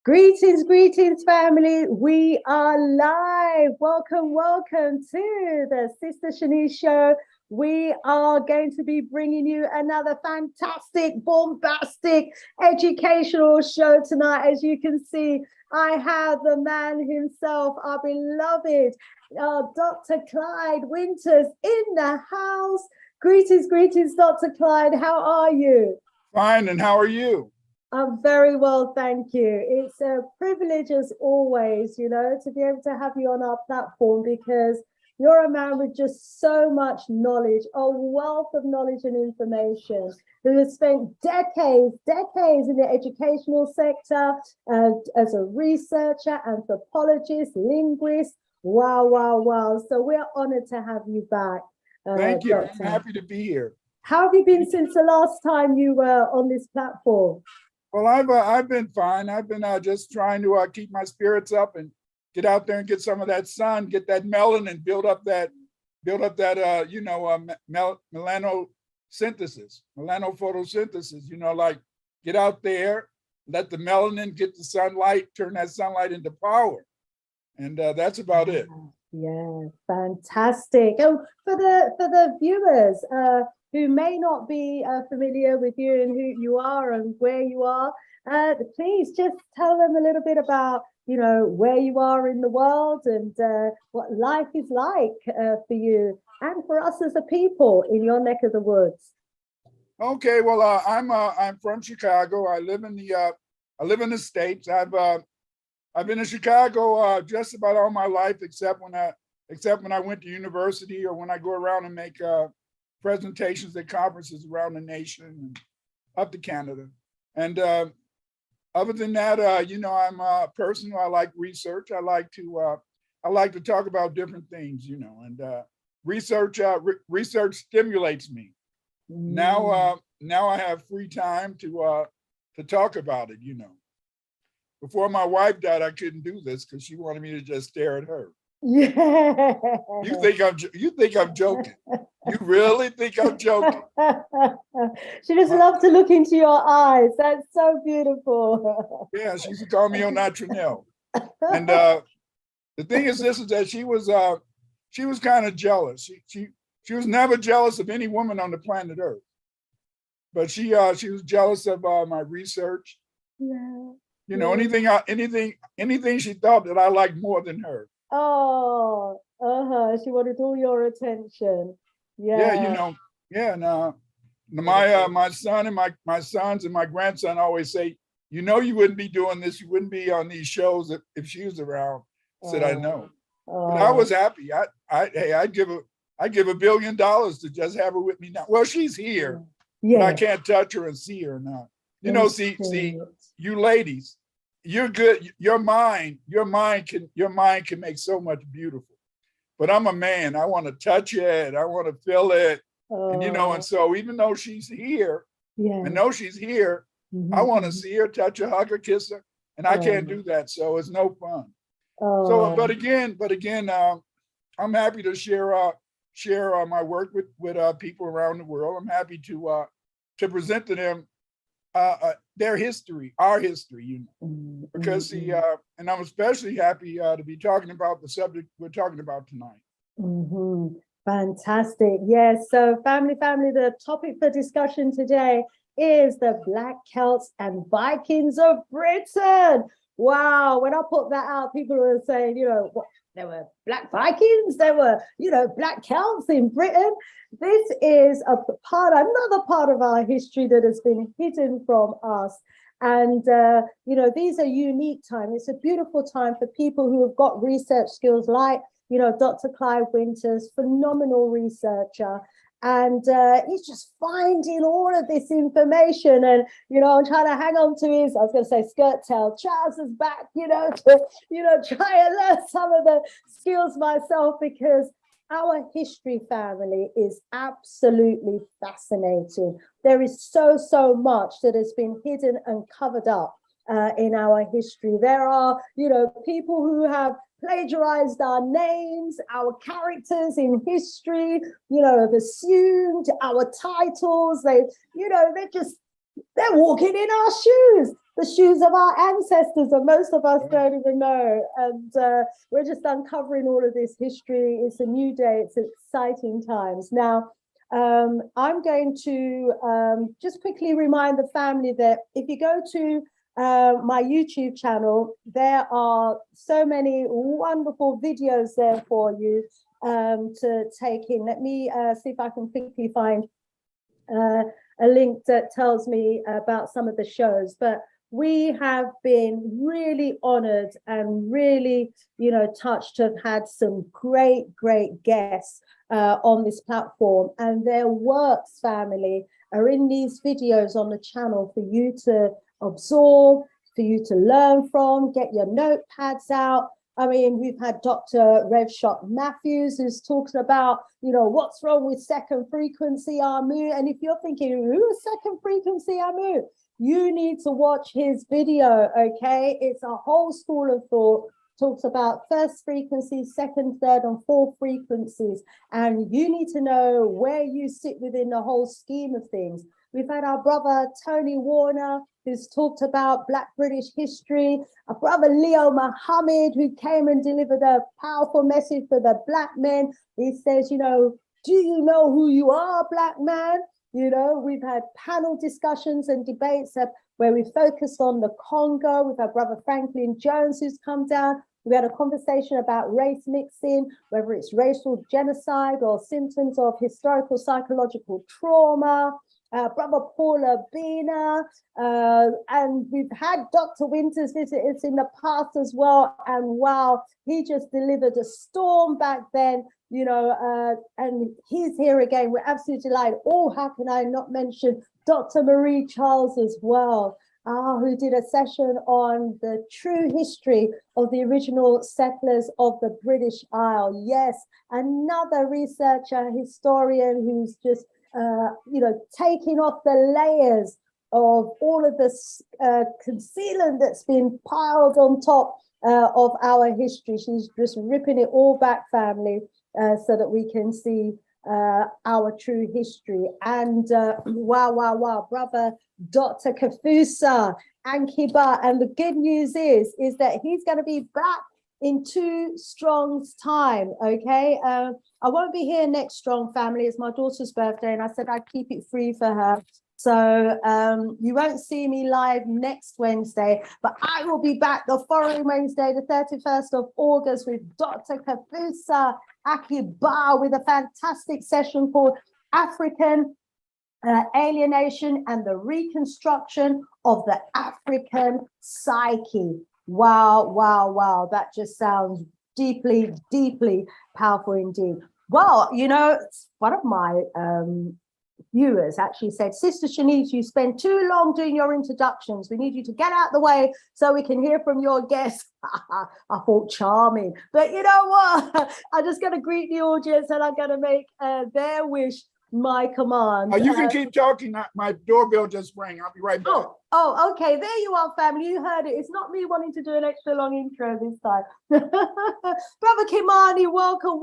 Greetings, greetings, family. We are live. Welcome, welcome to the Sister Shanice Show. We are going to be bringing you another fantastic, bombastic, educational show tonight. As you can see, I have the man himself, our beloved Dr. Clyde Winters in the house. Greetings, greetings, Dr. Clyde. How are you? Fine, and how are you? I'm very well, thank you. It's a privilege as always, to be able to have you on our platform because you're a man with just so much knowledge, a wealth of knowledge and information, who has spent decades in the educational sector as a researcher, anthropologist, linguist. Wow, wow, wow. So we're honored to have you back. Thank you. I'm happy to be here. How have you been since the last time you were on this platform? Well, I've been fine. I've been just trying to keep my spirits up and get out there and get some of that sun, get that melanin, build up that melanophotosynthesis. Like get out there, let the melanin get the sunlight, turn that sunlight into power, and that's about it. Yeah, fantastic. Oh, for the viewers who may not be familiar with you and who you are and where you are, please just tell them a little bit about, where you are in the world and what life is like for you and for us as a people in your neck of the woods. Okay, well, I'm from Chicago. I live in the States. I've been in Chicago just about all my life, except when I went to university or when I go around and make presentations at conferences around the nation and up to Canada. And other than that, I'm a person who I like research. I like to talk about different things, and research stimulates me. Now I have free time to talk about it, Before my wife died, I couldn't do this because she wanted me to just stare at her. Yeah. You think I'm joking? You really think I'm joking? She just loves to look into your eyes. That's so beautiful. Yeah, she used to call me au naturel. And the thing is that she was kind of jealous. She was never jealous of any woman on the planet Earth, but she was jealous of my research. Yeah. Anything she thought that I liked more than her. Oh, she wanted all your attention. Yeah. My son and my sons and my grandson always say, you wouldn't be doing this, you wouldn't be on these shows if she was around. I said, I know. But I was happy. I'd give $1 billion to just have her with me now. Well, she's here, but I can't touch her and see her now. See, you ladies, you're good. Your mind can make so much beautiful. But I'm a man. I want to touch it. I want to feel it. And so even though she's here, I know she's here. I want to see her, touch her, hug her, kiss her, and I can't do that. So it's no fun. So, but again, I'm happy to share my work with people around the world. I'm happy to present to them their history, our history, because and I'm especially happy to be talking about the subject we're talking about tonight. Fantastic. Yes. So family, the topic for discussion today is the Black Celts and Vikings of Britain. Wow. When I put that out, people were saying, what? There were Black Vikings, there were, Black Celts in Britain. This is another part of our history that has been hidden from us. And, these are unique times. It's a beautiful time for people who have got research skills like, Dr. Clyde Winters, phenomenal researcher. And he's just finding all of this information. And, I'm trying to hang on to his, I was going to say skirt tail, trousers back, to, try and learn some of the skills myself, because our history, family, is absolutely fascinating. There is so much that has been hidden and covered up in our history. There are, people who have plagiarized our names, our characters in history, have assumed our titles. They're walking in our shoes. the shoes of our ancestors, and most of us don't even know. And we're just uncovering all of this history. It's a new day. It's exciting times. Now, I'm going to just quickly remind the family that if you go to my YouTube channel, there are so many wonderful videos there for you to take in. Let me see if I can quickly find a link that tells me about some of the shows. But we have been really honored and really, touched to have had some great guests on this platform, and their works, family, are in these videos on the channel for you to absorb, for you to learn from. Get your notepads out. I mean, we've had Dr. Revshot Matthews, who's talking about, what's wrong with second frequency Amu. And if you're thinking, who's second frequency Amu? You need to watch his video, okay? It's a whole school of thought. Talks about first frequency, second, third, and fourth frequencies. And you need to know where you sit within the whole scheme of things. We've had our brother Tony Warner, who's talked about Black British history. Our brother Leo Muhammad, who came and delivered a powerful message for the Black men. He says, do you know who you are, Black man? We've had panel discussions and debates where we focused on the Congo with our brother Franklin Jones, who's come down. We had a conversation about race mixing, whether it's racial genocide or symptoms of historical psychological trauma. Brother Paula Bina, and we've had Dr. Winters visit us in the past as well. And wow, he just delivered a storm back then, and he's here again. We're absolutely delighted. Oh, how can I not mention Dr. Marie Charles as well, who did a session on the true history of the original settlers of the British Isle. Yes, another researcher, historian who's just taking off the layers of all of this concealant that's been piled on top of our history. She's just ripping it all back, family, so that we can see our true history. And wow, brother Dr. Kafusa Ankiba. And the good news is that he's going to be back in 2 Strong's time, okay? I won't be here next Strong, family. It's my daughter's birthday, and I said I'd keep it free for her. So you won't see me live next Wednesday, but I will be back the following Wednesday, the 31st of August, with Dr. Kafusa Akiba, with a fantastic session called African Alienation and the Reconstruction of the African Psyche. Wow. That just sounds deeply powerful indeed. Well, one of my viewers actually said, Sister Shanice, you spend too long doing your introductions. We need you to get out the way so we can hear from your guests. I thought charming. But you know what? I'm just going to greet the audience, and I'm going to make their wish my command. You can keep talking. My doorbell just rang. I'll be right back. Oh, okay. There you are, family. You heard it. It's not me wanting to do an extra long intro this time. Brother Kimani, welcome.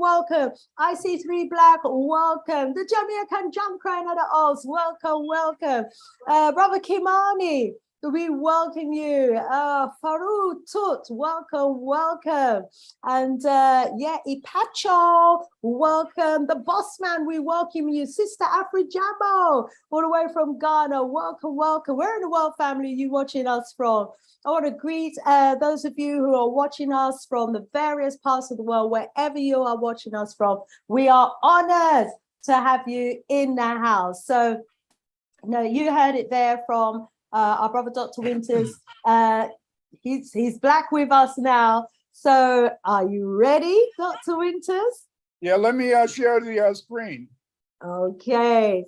IC3 Black, welcome. The Jamaican jump crying at the Oz, welcome. Brother Kimani, we welcome you. Farouk Tut, welcome. And Ipacho, welcome. The Boss Man, we welcome you. Sister Afri Jabo, all the way from Ghana, welcome. Where in the world, family, are you watching us from? I want to greet those of you who are watching us from the various parts of the world, wherever you are watching us from. We are honored to have you in the house. So, you heard it there from our brother Dr. Winters. He's black with us now. So are you ready, Dr. Winters? Yeah, let me share the screen. Okay.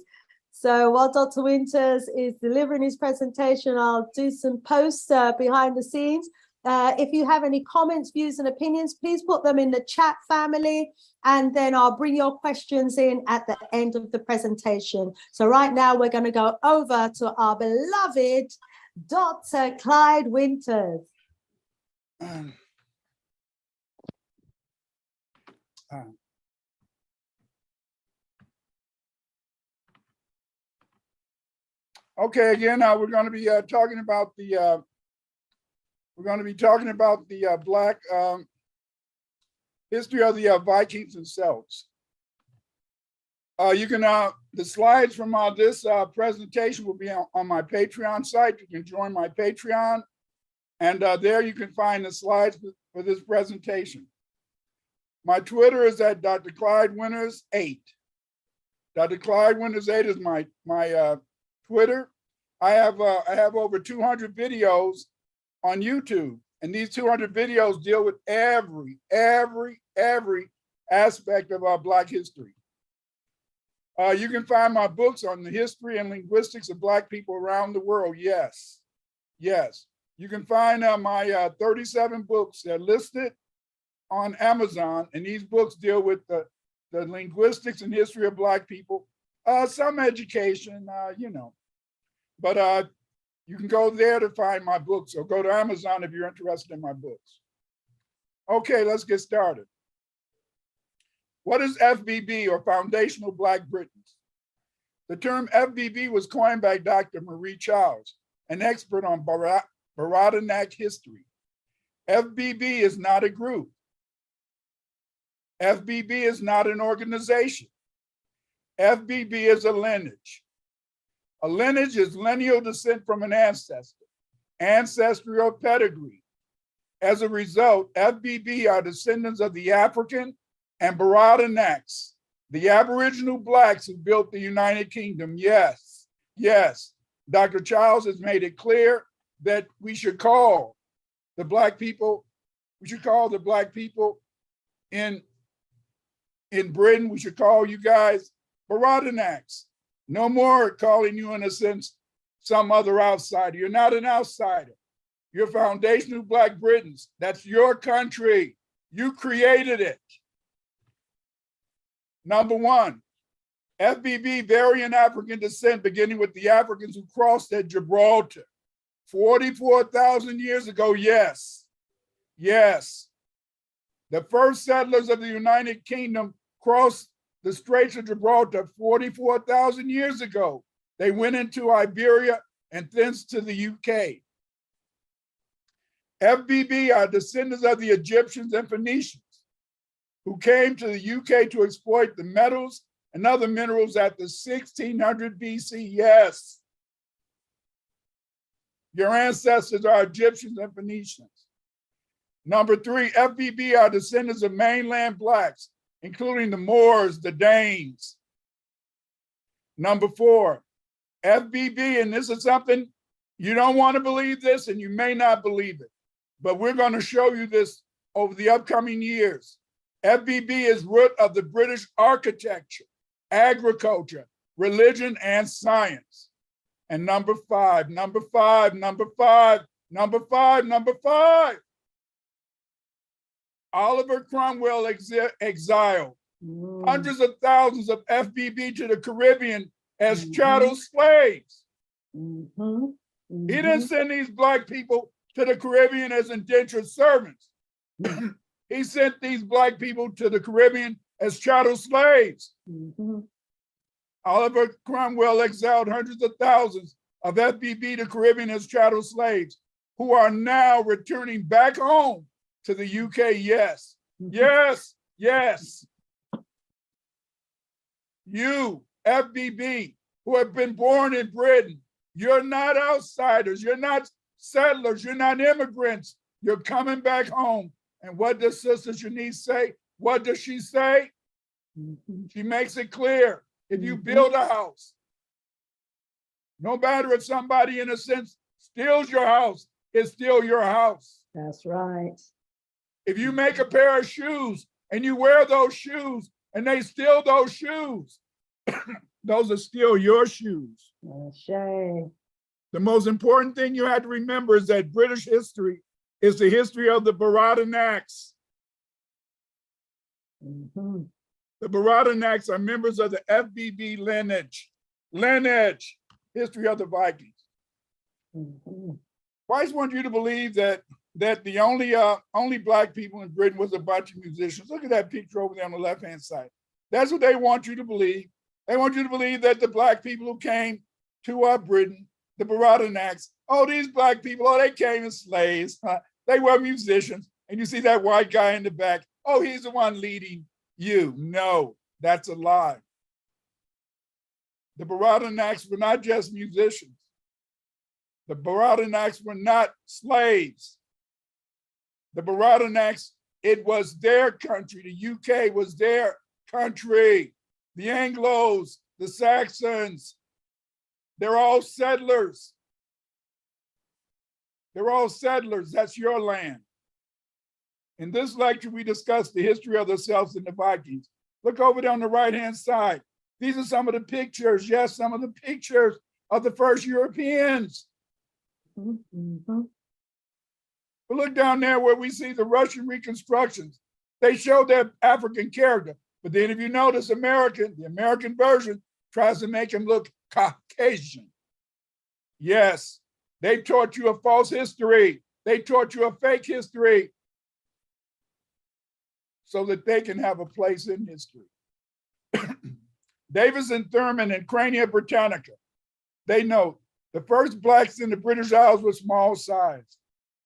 So while Dr. Winters is delivering his presentation, I'll do some posts behind the scenes. If you have any comments, views, and opinions, please put them in the chat, family, and then I'll bring your questions in at the end of the presentation. So right now, we're going to go over to our beloved Dr. Clyde Winters. Okay, again, we're going to be talking about the We're going to be talking about the Black history of the Vikings and Celts. You can, the slides from this presentation will be on my Patreon site. You can join my Patreon, and there you can find the slides for this presentation. My Twitter is at Dr. Clyde Winters 8. Dr. Clyde Winters 8 is my Twitter. I have over 200 videos on YouTube, and these 200 videos deal with every aspect of our Black history. You can find my books on the history and linguistics of Black people around the world. Yes. You can find my 37 books that are listed on Amazon, and these books deal with the linguistics and history of Black people, some education, you know. But you can go there to find my books, or go to Amazon if you're interested in my books. Okay, let's get started. What is FBB, or Foundational Black Britons? The term FBB was coined by Dr. Marie Charles, an expert on Baradanak history. FBB is not a group. FBB is not an organization. FBB is a lineage. A lineage is lineal descent from an ancestor, ancestral pedigree. As a result, FBB are descendants of the African and Baradanacs, the Aboriginal Blacks who built the United Kingdom. Yes. Dr. Charles has made it clear that we should call the Black people, in Britain, we should call you guys Baradanacs. No more calling you, in a sense, some other outsider. You're not an outsider. You're foundational Black Britons. That's your country. You created it. Number one, FBB vary in African descent, beginning with the Africans who crossed at Gibraltar 44,000 years ago. Yes. The first settlers of the United Kingdom crossed the Straits of Gibraltar 44,000 years ago. They went into Iberia and thence to the UK. FBB are descendants of the Egyptians and Phoenicians who came to the UK to exploit the metals and other minerals at the 1600 BC. Yes. Your ancestors are Egyptians and Phoenicians. Number three, FBB are descendants of mainland Blacks, including the Moors, the Danes. Number four, FBB, and this is something you don't want to believe this, and you may not believe it, but we're going to show you this over the upcoming years. FBB is root of the British architecture, agriculture, religion, and science. And number five, Oliver Cromwell exiled hundreds of thousands of FBB to the Caribbean as chattel slaves. He didn't send these Black people to the Caribbean as indentured servants. He sent these Black people to the Caribbean as chattel slaves. Oliver Cromwell exiled hundreds of thousands of FBB to Caribbean as chattel slaves, who are now returning back home to the UK. Yes. You, FBB, who have been born in Britain, you're not outsiders, you're not settlers, you're not immigrants, you're coming back home. And what does Sister Shanice say? What does she say? She makes it clear. If you build a house, no matter if somebody, in a sense, steals your house, it's still your house. That's right. If you make a pair of shoes and you wear those shoes and they steal those shoes, those are still your shoes. Shame. The most important thing you have to remember is that British history is the history of the Baradanacs. The Baradanacs are members of the FBB lineage, history of the Vikings. Whites want you to believe that the only Black people in Britain was a bunch of musicians. Look at that picture over there on the left-hand side. That's what they want you to believe. They want you to believe that the Black people who came to Britain, the Baradanacs, oh, these Black people, oh, they came as slaves. They were musicians. And you see that white guy in the back. Oh, he's the one leading you. No, that's a lie. The Baradinaks were not just musicians. The Baradinaks were not slaves. The Baradinaks, it was their country. The UK was their country. The Anglos, the Saxons, they're all settlers. They're all settlers. That's your land. In this lecture, we discussed the history of the Celts and the Vikings. Look over there on the right-hand side. These are some of the pictures. Yes, some of the pictures of the first Europeans. Mm-hmm. But look down there where we see the Russian reconstructions. They show their African character. But then if you notice the American version tries to make him look Caucasian. Yes, they taught you a false history. They taught you a fake history so that they can have a place in history. Davis and Thurman in Crania Britannica, they note the first blacks in the British Isles were small size.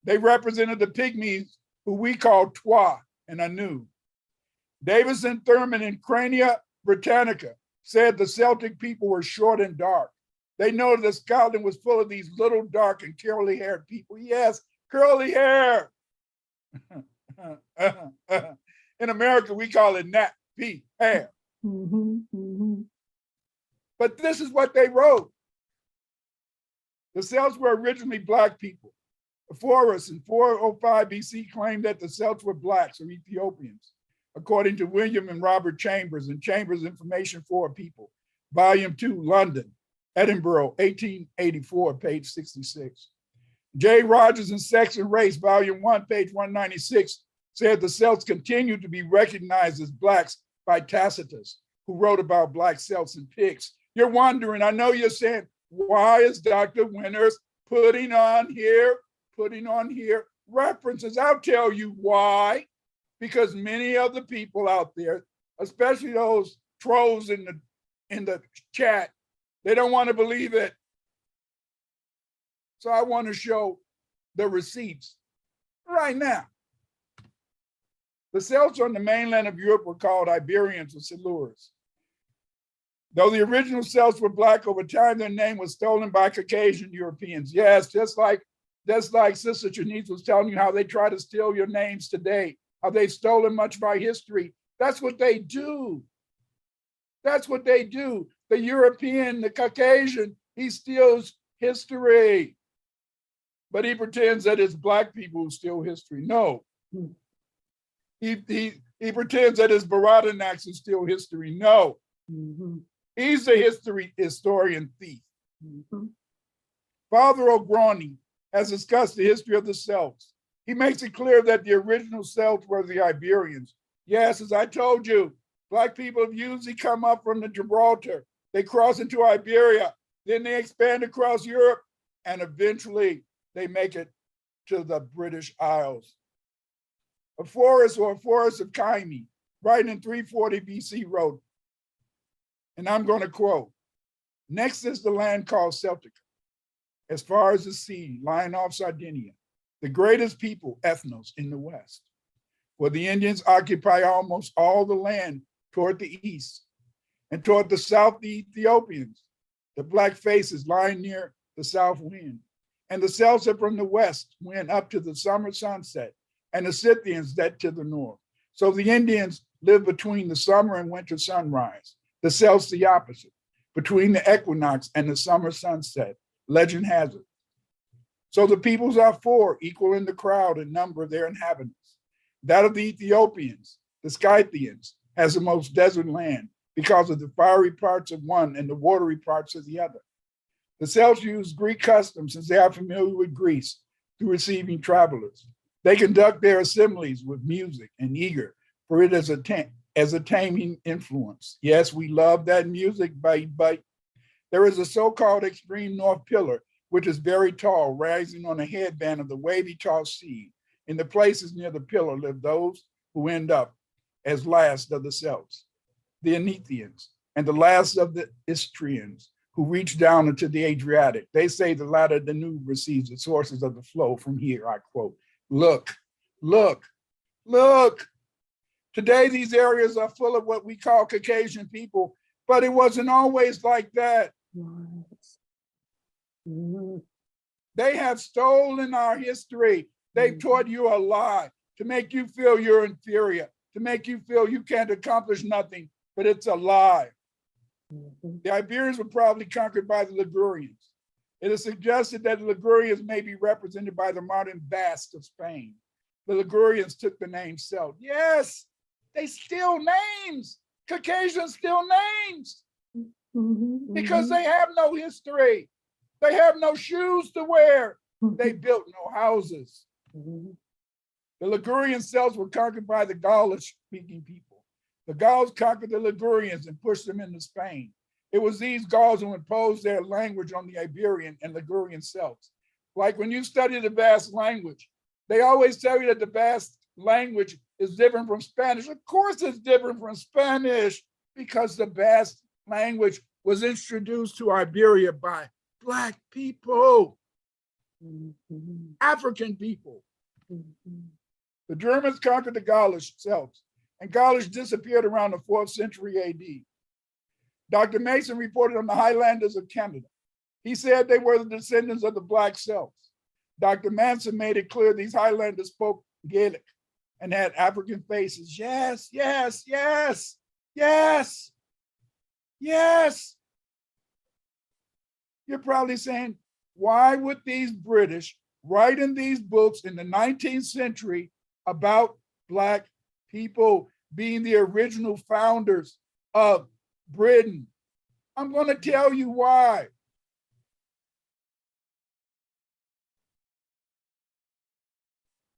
They represented the pygmies who we call Twa and Anu. Davis and Thurman in Crania Britannica said the Celtic people were short and dark. They noted that Scotland was full of these little dark and curly-haired people. Yes, curly hair. In America, we call it nappy hair. Mm-hmm. Mm-hmm. But this is what they wrote. The Celts were originally black people. Forrest in 405 BC claimed that the Celts were blacks or Ethiopians, according to William and Robert Chambers in Chambers Information for a People, Volume 2, London, Edinburgh, 1884, page 66. J. Rogers in Sex and Race, Volume 1, page 196, said the Celts continued to be recognized as blacks by Tacitus, who wrote about black Celts and Picts. You're wondering, I know you're saying, why is Dr. Winters putting on here references? I'll tell you why. Because many of the people out there, especially those trolls in the chat, they don't want to believe it. So I want to show the receipts right now. The Celts on the mainland of Europe were called Iberians or Silures. Though the original Celts were black, over time their name was stolen by Caucasian Europeans. Yes, just like Sister Janice was telling you how they try to steal your names today, how they've stolen much of our history. That's what they do. That's what they do. The European, the Caucasian, he steals history. But he pretends that it's black people who steal history. No. He pretends that it's Baradinaks who steal history. No. Mm-hmm. He's a historian thief. Mm-hmm. Father O'Grony has discussed the history of the Celts. He makes it clear that the original Celts were the Iberians. Yes, as I told you, black people have usually come up from the Gibraltar. They cross into Iberia, then they expand across Europe, and eventually they make it to the British Isles. A forest of Kymi, writing in 340 BC, wrote, and I'm going to quote, next is the land called Celtica, as far as the sea, lying off Sardinia, the greatest people, ethnos, in the west, where the Indians occupy almost all the land toward the east, and toward the south, the Ethiopians, the black faces lying near the south wind, and the Celts from the west went up to the summer sunset, and the Scythians that to the north. So the Indians live between the summer and winter sunrise, the Celts the opposite, between the equinox and the summer sunset, legend has it. So the peoples are four, equal in the crowd and number of their inhabitants. That of the Ethiopians, the Scythians, has the most desert land because of the fiery parts of one and the watery parts of the other. The Celts use Greek customs since they are familiar with Greece through receiving travelers. They conduct their assemblies with music and eager for it as a taming influence. Yes, we love that music, but there is a so-called extreme north pillar, which is very tall, rising on a headband of the wavy tall sea. In the places near the pillar live those who end up as last of the Celts, the Anethians, and the last of the Istrians, who reach down into the Adriatic. They say the latter Danube receives the sources of the flow from here, I quote. Look, look, look. Today, these areas are full of what we call Caucasian people, but it wasn't always like that. They have stolen our history. They've taught you a lie to make you feel you're inferior, to make you feel you can't accomplish nothing, but it's a lie. The Iberians were probably conquered by the Ligurians. It is suggested that the Ligurians may be represented by the modern Basque of Spain. The Ligurians took the name Celt. Yes, they steal names. Caucasians steal names because they have no history. They have no shoes to wear. They built no houses. The Ligurian Celts were conquered by the Gaulish-speaking people. The Gauls conquered the Ligurians and pushed them into Spain. It was these Gauls who imposed their language on the Iberian and Ligurian Celts. Like when you study the Basque language, they always tell you that the Basque language is different from Spanish. Of course it's different from Spanish because the Basque language was introduced to Iberia by Black people, African people. The Germans conquered the Gaulish Celts, and Gaulish disappeared around the 4th century AD. Dr. Mason reported on the Highlanders of Canada. He said they were the descendants of the Black Celts. Dr. Manson made it clear these Highlanders spoke Gaelic and had African faces. Yes, yes, yes, yes, yes. You're probably saying, why would these British write in these books in the 19th century about Black people being the original founders of Britain? I'm going to tell you why.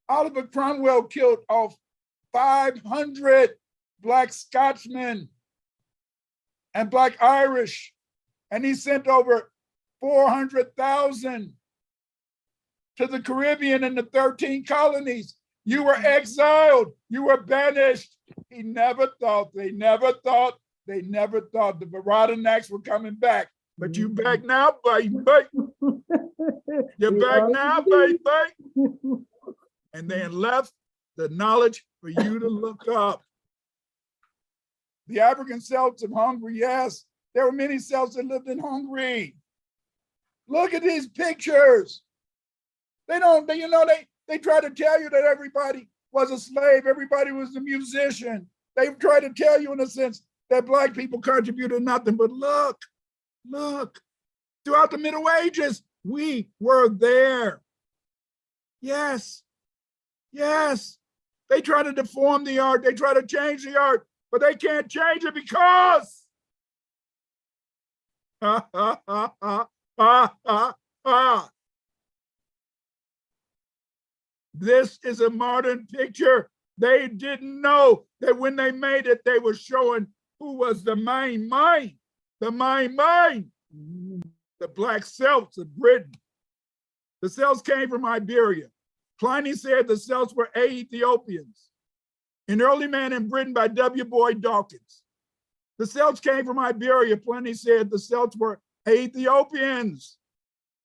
Oliver Cromwell killed off 500 Black Scotsmen and Black Irish, and he sent over 400,000 to the Caribbean and the 13 colonies. You were exiled, you were banished. They never thought the Baradanacs were coming back. But you back now, baby. You're back now, baby. And they left the knowledge for you to look up. The African Celts of Hungary, yes, there were many Celts that lived in Hungary. Look at these pictures. They try to tell you that everybody was a slave, everybody was a musician. They try to tell you in a sense that Black people contributed nothing, but look, throughout the Middle Ages, we were there. Yes, yes. They try to deform the art, they try to change the art, but they can't change it because this is a modern picture. They didn't know that when they made it, they were showing who was the main mind, the Black Celts of Britain. The Celts came from Iberia. Pliny said the Celts were Ethiopians. In Early Man in Britain by W. Boyd Dawkins. The Celts came from Iberia. Pliny said the Celts were Ethiopians.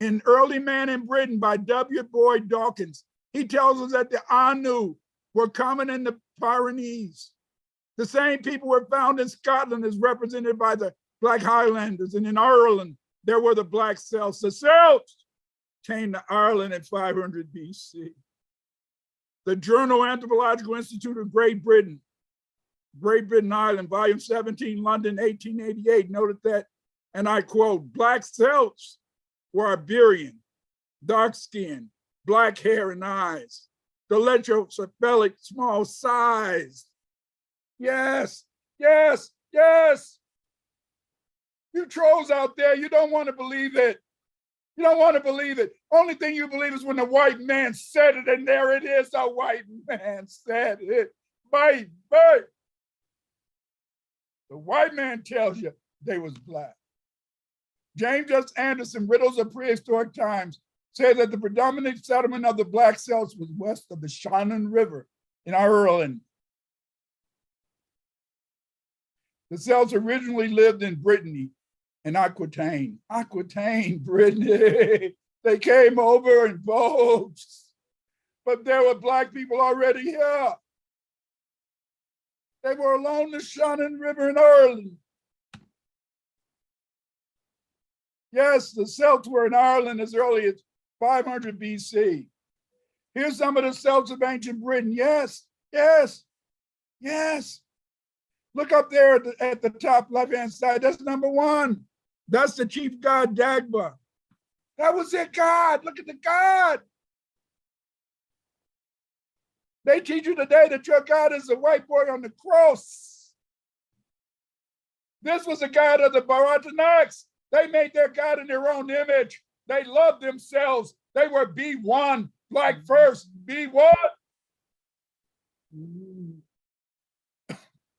In Early Man in Britain by W. Boyd Dawkins, he tells us that the Anu were common in the Pyrenees. The same people were found in Scotland as represented by the Black Highlanders. And in Ireland, there were the Black Celts. The Celts came to Ireland at 500 BC. The Journal Anthropological Institute of Great Britain, Ireland, volume 17, London, 1888, noted that, and I quote, Black Celts were Iberian, dark-skinned, black hair and eyes, electrocephalic, small size. Yes, yes, yes. You trolls out there, you don't want to believe it. You don't want to believe it. Only thing you believe is when the white man said it, and there it is, the white man said it. Baby. The white man tells you they was Black. James S. Anderson, Riddles of Prehistoric Times, said that the predominant settlement of the Black Celts was west of the Shannon River in Ireland. The Celts originally lived in Brittany and Aquitaine, Brittany. They came over in boats. but there were Black people already here. They were along the Shannon River in Ireland. Yes, the Celts were in Ireland as early as 500 BC. Here's some of the Celts of ancient Britain. Yes, yes, yes. Look up there at the top left-hand side. That's number one. That's the chief god, Dagba. That was their god. Look at the god. They teach you today that your God is a white boy on the cross. This was the god of the Baratanaks. They made their god in their own image. They loved themselves. They were B1, Black first, B1.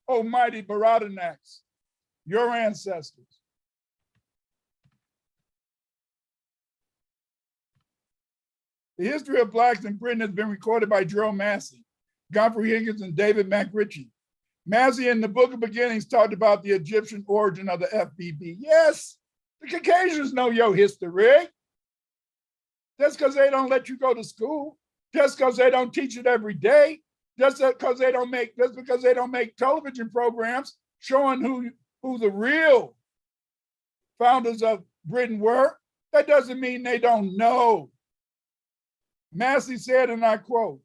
Almighty Baratanaks, your ancestors. The history of Blacks in Britain has been recorded by Gerald Massey, Godfrey Higgins, and David McRitchie. Massey in the Book of Beginnings talked about the Egyptian origin of the FBB. Yes, the Caucasians know your history. Just because they don't let you go to school, just because they don't teach it every day, just because they don't make television programs showing who the real founders of Britain were, that doesn't mean they don't know. Massey said, and I quote,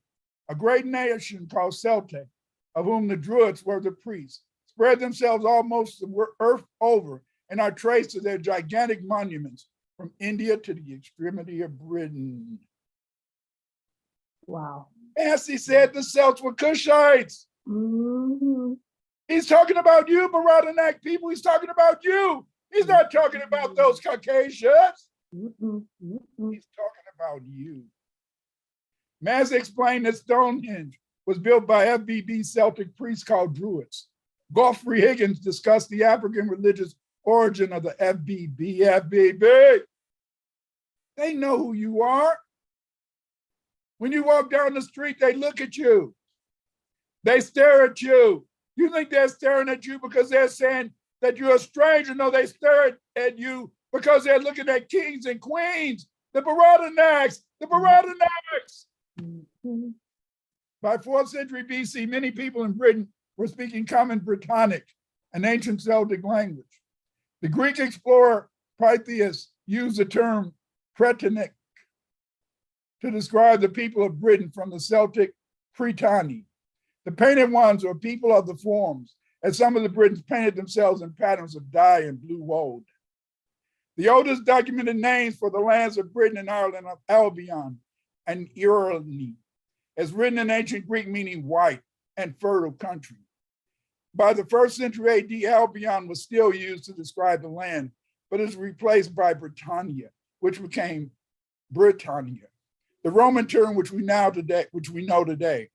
"A great nation called Celtic, of whom the Druids were the priests, spread themselves almost the earth over and are traced to their gigantic monuments from India to the extremity of Britain." Wow. Massey said the Celts were Cushites. Mm-hmm. He's talking about you, Baratanak people. He's talking about you. He's not talking about those Caucasians. He's talking about you. Massey explained that Stonehenge was built by FBB Celtic priests called Druids. Godfrey Higgins discussed the African religious origin of the FBB. They know who you are. When you walk down the street, they look at you. They stare at you. You think they're staring at you because they're saying that you're a stranger? No, they stare at you because they're looking at kings and queens, the Baratanaks. By 4th century BC, many people in Britain were speaking Common Brittonic, an ancient Celtic language. The Greek explorer Pytheas used the term Pretonic to describe the people of Britain from the Celtic Pretani. The painted ones are people of the forms, as some of the Britons painted themselves in patterns of dye and blue woad. The oldest documented names for the lands of Britain and Ireland are Albion and Irony, as written in ancient Greek meaning white and fertile country. By the 1st century AD, Albion was still used to describe the land, but is replaced by Britannia, which became Britannia, the Roman term which we know today.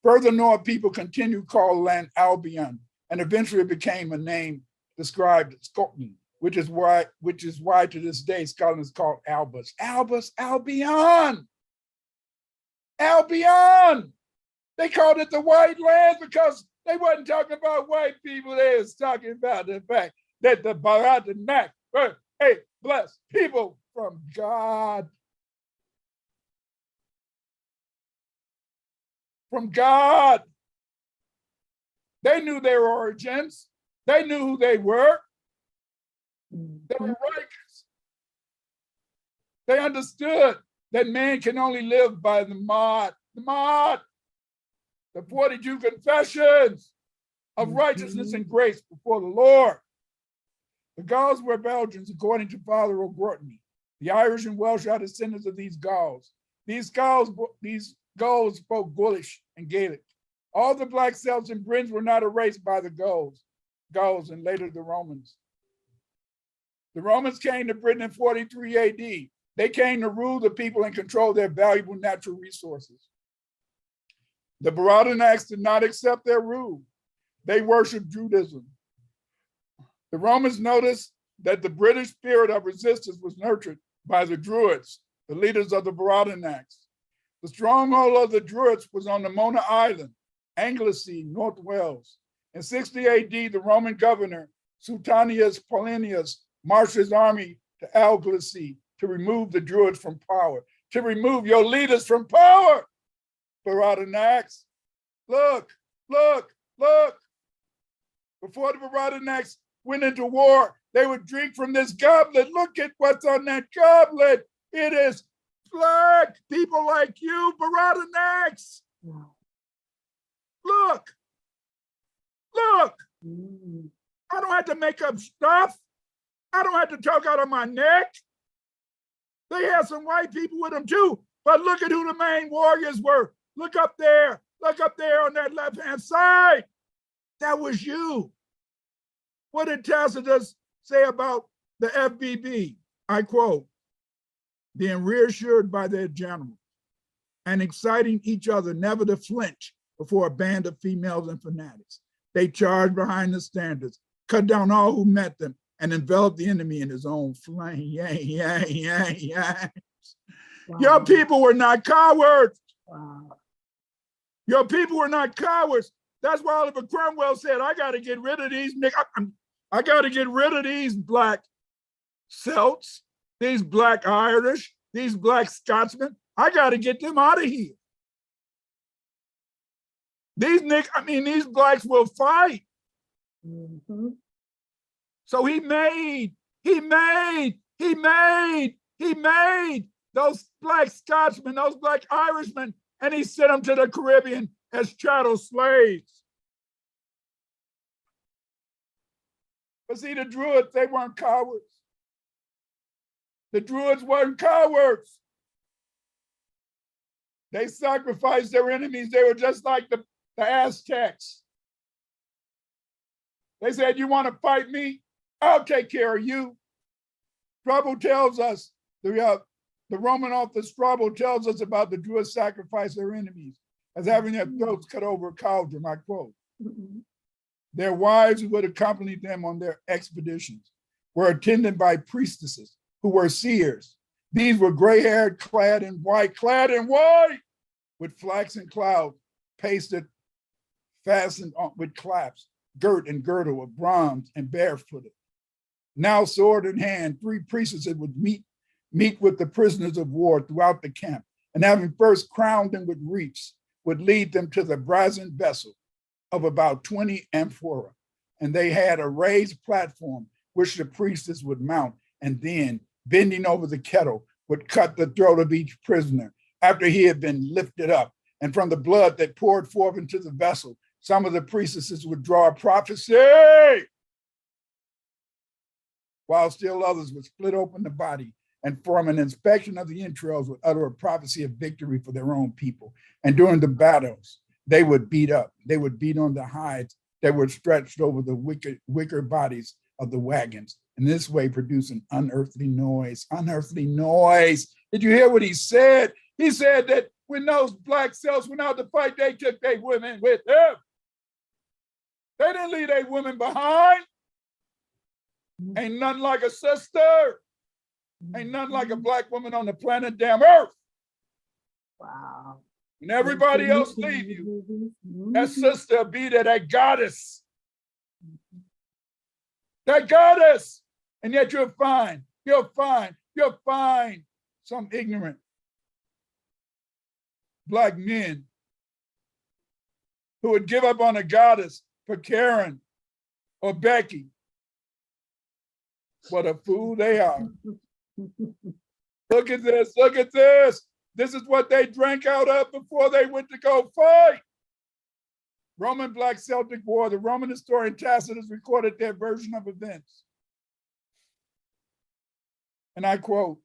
Further north, people continued to call the land Albion, and eventually it became a name described as Scotland, which is why to this day Scotland is called Albus. Albion. They called it the White Land because they wasn't talking about white people. They was talking about the fact that the Baratanak were a blessed people from God. From God. They knew their origins. They knew who they were. They were righteous. They understood that man can only live by the 42 confessions of righteousness and grace before the Lord. The Gauls were Belgians, according to Father O'Gortney. The Irish and Welsh are descendants of these Gauls. These Gauls spoke Gaulish and Gaelic. All the Black Celts and Britons were not erased by the Gauls and later the Romans. The Romans came to Britain in 43 AD. They came to rule the people and control their valuable natural resources. The Baratanaks did not accept their rule. They worshiped Judaism. The Romans noticed that the British spirit of resistance was nurtured by the Druids, the leaders of the Baratanaks. The stronghold of the Druids was on the Mona Island, Anglesey, North Wales. In 60 AD, the Roman governor, Suetonius Paulinius, marched his army to Anglesey to remove the Druids from power, to remove your leaders from power. Baradanax. Look, look, look. Before the Baradanax went into war, they would drink from this goblet. Look at what's on that goblet. It is black people like you, Baradanax. Look, look. I don't have to make up stuff. I don't have to talk out of my neck. They had some white people with them too, but look at who the main warriors were. Look up there on that left-hand side. That was you. What did Tacitus say about the FBB? I quote, being reassured by their general and exciting each other never to flinch before a band of females and fanatics. They charged behind the standards, cut down all who met them, and enveloped the enemy in his own flame. Wow. Your people were not cowards. Wow. Your people were not cowards. That's why Oliver Cromwell said, I got to get rid of these niggas. I got to get rid of these black Celts, these black Irish, these black Scotsmen. I got to get them out of here. These blacks will fight. Mm-hmm. So he made those black Scotsmen, those black Irishmen, and he sent them to the Caribbean as chattel slaves. But see, the Druids, they weren't cowards. The Druids weren't cowards. They sacrificed their enemies. They were just like the Aztecs. They said, you want to fight me? I'll take care of you. Strabo tells us, the Roman author Strabo tells us about the Druids sacrifice their enemies as having their throats cut over a cauldron, I quote. Mm-hmm. Their wives who would accompany them on their expeditions were attended by priestesses who were seers. These were gray-haired, clad in white, with flaxen clouds, pasted, fastened on with claps, girt and girdle of bronze and barefooted. Now sword in hand, 3 priestesses would meet with the prisoners of war throughout the camp, and having first crowned them with wreaths, would lead them to the brazen vessel of about 20 amphora. And they had a raised platform which the priestess would mount, and then, bending over the kettle, would cut the throat of each prisoner after he had been lifted up. And from the blood that poured forth into the vessel, some of the priestesses would draw a prophecy, while still others would split open the body and from an inspection of the entrails would utter a prophecy of victory for their own people. And during the battles, they would beat up. They would beat on the hides that were stretched over the wicker bodies of the wagons. In this way, produce an unearthly noise. Unearthly noise. Did you hear what he said? He said that when those black Celts went out to fight, they took their women with them. They didn't leave their women behind. Ain't nothing like a sister. Ain't nothing like a black woman on the planet damn earth. Wow. When everybody else leave you, that sister be there, that goddess. That goddess. And yet you'll find some ignorant black men who would give up on a goddess for Karen or Becky. What a fool they are. Look at this, look at this. This is what they drank out of before they went to go fight. Roman Black Celtic War, the Roman historian Tacitus recorded their version of events. And I quote,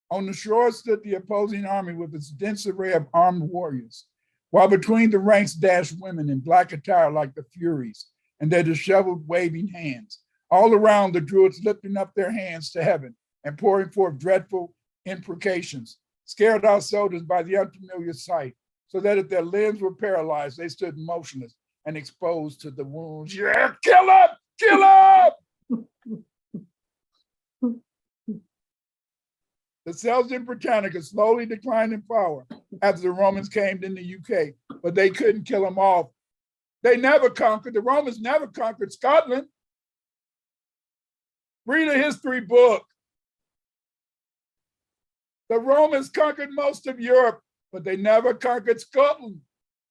on the shore stood the opposing army with its dense array of armed warriors, while between the ranks dashed women in black attire like the Furies, and their disheveled waving hands. All around the Druids lifting up their hands to heaven and pouring forth dreadful imprecations, scared our soldiers by the unfamiliar sight, so that if their limbs were paralyzed, they stood motionless and exposed to the wounds. Yeah, kill him! Kill him! The Celts in Britannica slowly declined in power after the Romans came in the UK, but they couldn't kill them off. They never conquered, the Romans never conquered Scotland. Read a history book. The Romans conquered most of Europe, but they never conquered Scotland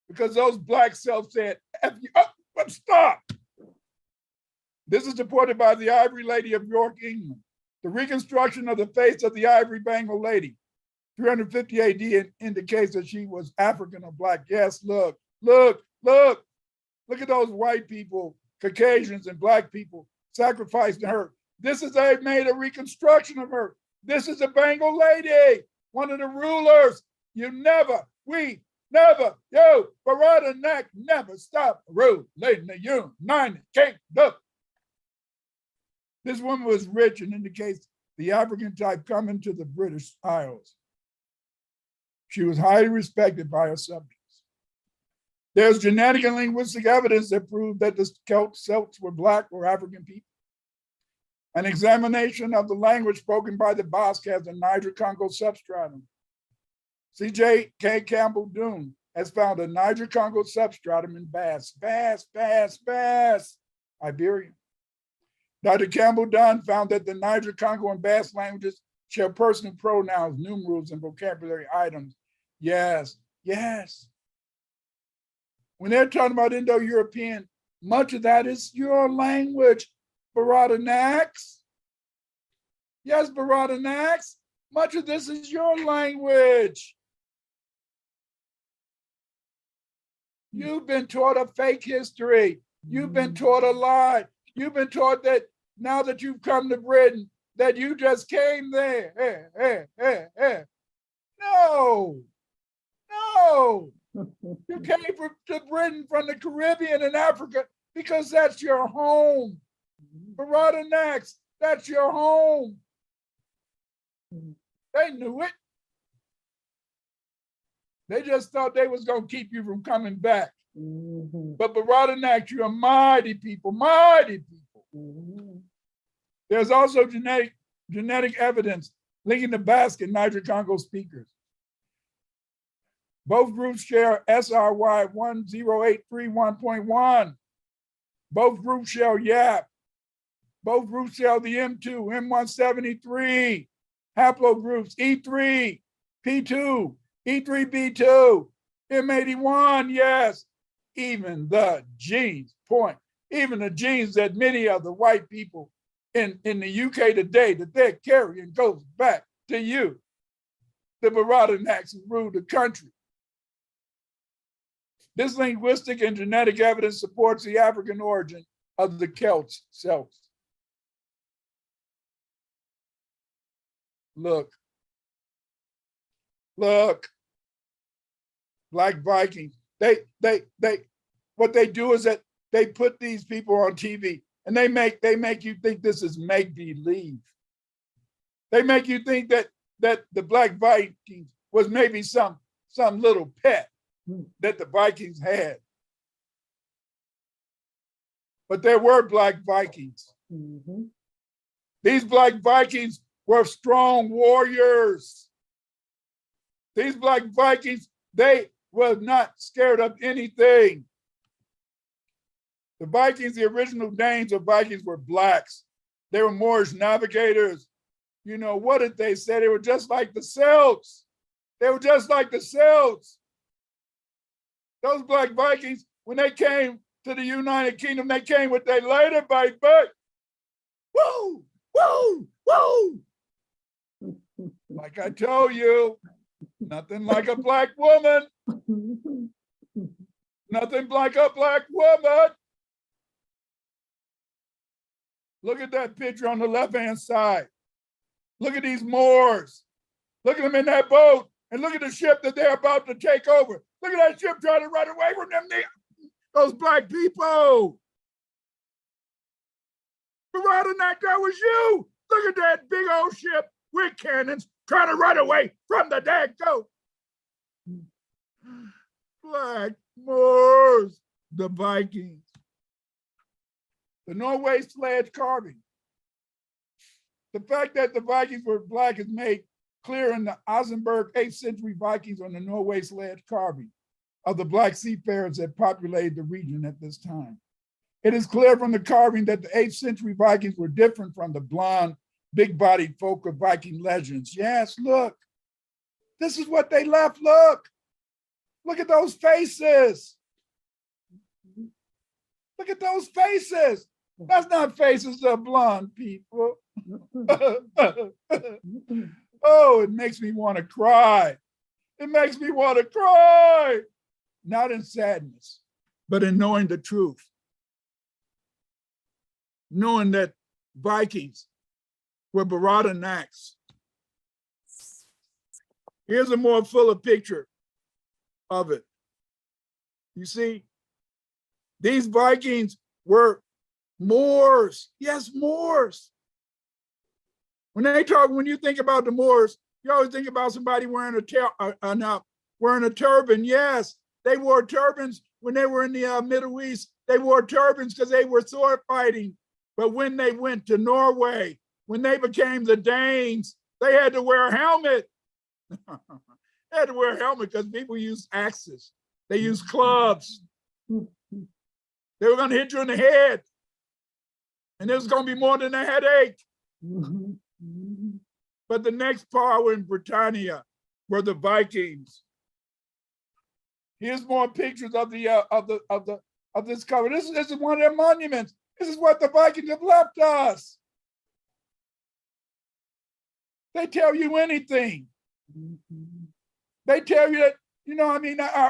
because those black Celts said, F you up, but stop. This is supported by the Ivory Lady of York, England. The reconstruction of the face of the Ivory Bengal lady, 350 AD, indicates that she was African or black. Yes, look at those white people, Caucasians and black people sacrificing her. This is, they made a reconstruction of her. This is a Bengal lady, one of the rulers. You Barada Neck never stop ruling the United Kingdom. This woman was rich and indicates the African type coming to the British Isles. She was highly respected by her subjects. There's genetic and linguistic evidence that proved that the Celts were black or African people. An examination of the language spoken by the Basque has a Niger-Congo substratum. C.J.K. Campbell-Dunn has found a Niger-Congo substratum in Basque, Iberia. Dr. Campbell-Dunn found that the Niger-Congo and Basque languages share personal pronouns, numerals, and vocabulary items. Yes. When they're talking about Indo-European, much of that is your language, Baradanax. Yes, Baradanax, much of this is your language. You've been taught a fake history. You've been taught a lie. You've been taught that now that you've come to Britain, that you just came there. No. You came to Britain from the Caribbean and Africa because that's your home. Baradanax, that's your home. They knew it. They just thought they was going to keep you from coming back. But Baradanax, you're a mighty people. There's also genetic evidence linking the Basque and Niger-Congo speakers. Both groups share SRY 10831.1. Both groups share YAP. Both groups share the M2, M173. Haplogroups E3, P2, E3B2, M81, yes. Even the genes point. Even the genes that many of the white people in the UK today that they're carrying goes back to you. The Baradanax who ruled the country. This linguistic and genetic evidence supports the African origin of the Celts. Look. Black Vikings. What they do is that they put these people on TV and they make you think this is make-believe. They make you think that the Black Vikings was maybe some little pet that the Vikings had. But there were Black Vikings. These Black Vikings were strong warriors. These Black Vikings, they were not scared of anything. The Vikings, the original names of Vikings were blacks. They were Moorish navigators. You know, what did they say? They were just like the Celts. Those Black Vikings, when they came to the United Kingdom, they came with their later bite back. Woo! Like I told you, nothing like a black woman. Nothing like a black woman. Look at that picture on the left-hand side. Look at these Moors. Look at them in that boat. And look at the ship that they're about to take over. Look at that ship trying to run away from them. Those black people. Baradanax, that was you. Look at that big old ship with cannons trying to run away from the dead goat. Black Moors, the Vikings. The Norway sledge carving. The fact that the Vikings were black is made clear in the Osenberg 8th century Vikings on the Norway sledge carving of the black seafarers that populated the region at this time. It is clear from the carving that the 8th century Vikings were different from the blonde, big-bodied folk of Viking legends. Yes, look. This is what they left, look. Look at those faces. Look at those faces. That's not faces of blonde people. Oh, it makes me want to cry. It makes me want to cry. Not in sadness, but in knowing the truth. Knowing that Vikings were Baradanacs. Here's a more fuller picture of it. You see, these Vikings were Moors. Yes, Moors. When you think about the Moors, you always think about somebody wearing a turban. Yes, they wore turbans when they were in the Middle East. They wore turbans because they were sword fighting. But when they went to Norway, when they became the Danes, they had to wear a helmet. They had to wear a helmet because people used axes. They used clubs. They were going to hit you in the head. And it was going to be more than a headache. But the next power in Britannia were the Vikings. Here's more pictures of this cover. This is one of their monuments. This is what the Vikings have left us. They tell you anything. They tell you that,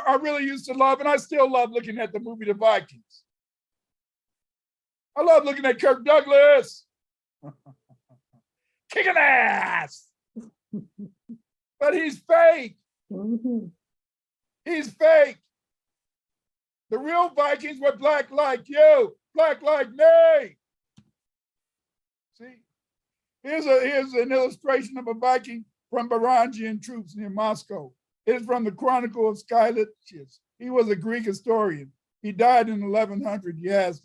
I really used to love, and I still love looking at the movie The Vikings. I love looking at Kirk Douglas. Kicking ass. But he's fake. He's fake. The real Vikings were black like you, black like me. See, here's an illustration of a Viking from Varangian troops near Moscow. It is from the Chronicle of Skyliches. He was a Greek historian. He died in 1100. Yes.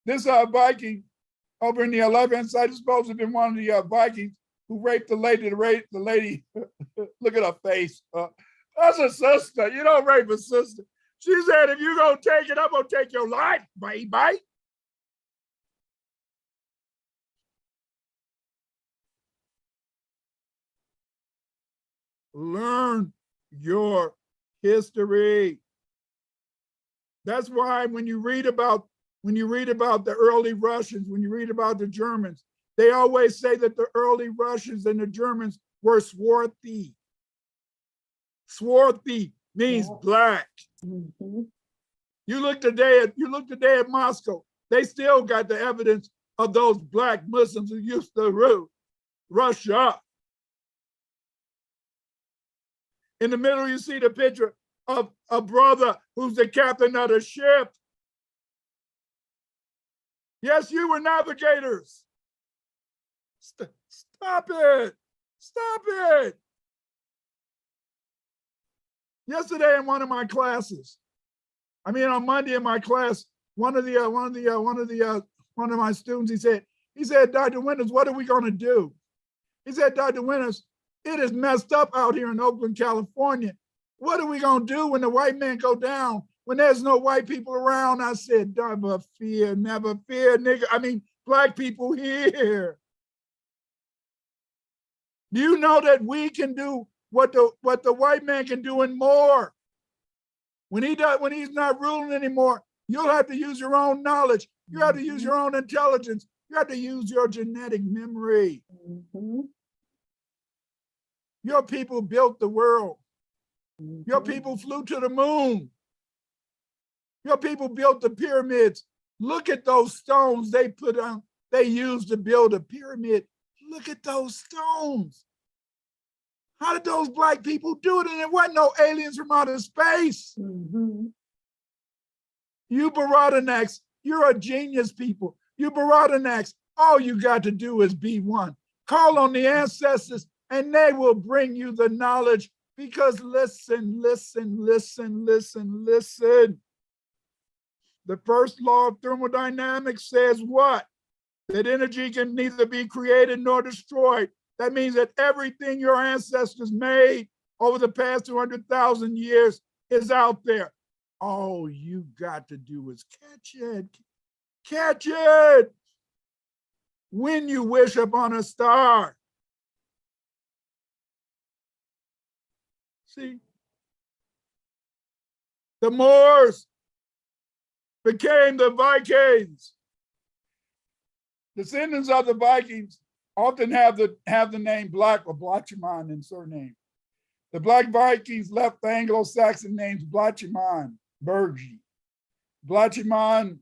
This Viking over in the 11th side is supposed to have been one of the Vikings who raped the lady. The lady, look at her face. That's a sister. You don't rape a sister. She said, if you're going to take it, I'm going to take your life, baby. Learn your history. That's why when you read about the early Russians, when you read about the Germans, they always say that the early Russians and the Germans were swarthy. Swarthy means black. You look today at Moscow, they still got the evidence of those black Muslims who used to rule Russia. In the middle, you see the picture of a brother who's the captain of the ship. Yes, you were navigators. Stop it. Stop it. Yesterday in one of my classes, on Monday in my class, one of my students, he said, Dr. Winters, what are we going to do? He said, Dr. Winters, it is messed up out here in Oakland, California. What are we going to do when the white men go down, when there's no white people around? I said, never fear, nigga. Black people here. Do you know that we can do what the white man can do and more? When he's not ruling anymore, you'll have to use your own knowledge. You have to use your own intelligence. You have to use your genetic memory. Your people built the world. Your people flew to the moon. Your people built the pyramids. Look at those stones they used to build a pyramid. Look at those stones. How did those black people do it? And there wasn't no aliens from outer space. You Baradanacs, you're a genius people. You Baradanacs, all you got to do is be one. Call on the ancestors and they will bring you the knowledge, because listen. The first law of thermodynamics says what? That energy can neither be created nor destroyed. That means that everything your ancestors made over the past 200,000 years is out there. All you got to do is catch it. Catch it. When you wish upon a star. See, The Moors became the Vikings. Descendants of the Vikings often have the name Black or Blachman in surname. The Black Vikings left the Anglo-Saxon names Blachman, Bergi, Blachman,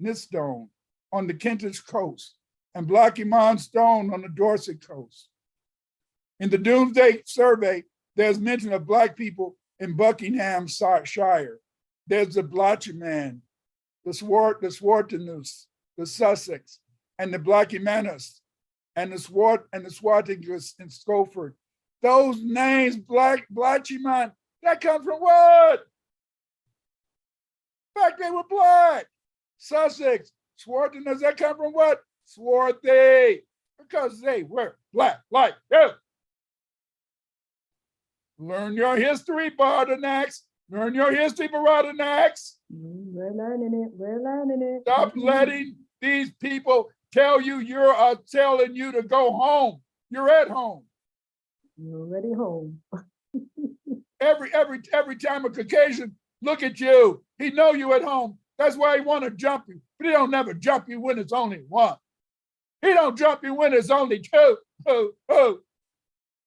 Nistone on the Kentish coast, and Blachman Stone on the Dorset coast. In the Doomsday Survey, there's mention of Black people in Buckinghamshire. There's the Blachman, the Swartonus, the Sussex, and the Blackymanus, and the Swartingus in Scotland. Those names, Blachman, that comes from what? In fact, they were Black. Sussex, Swartinus, that come from what? Swarthy, because they were Black like you. Learn your history, Bardonax. Learn your history, Bardonax. We're learning it. We're learning it. Stop letting these people tell you you're telling you to go home. You're at home. You're already home. Every time a Caucasian look at you, he know you at home. That's why he want to jump you, but he don't never jump you when it's only one. He don't jump you when it's only two.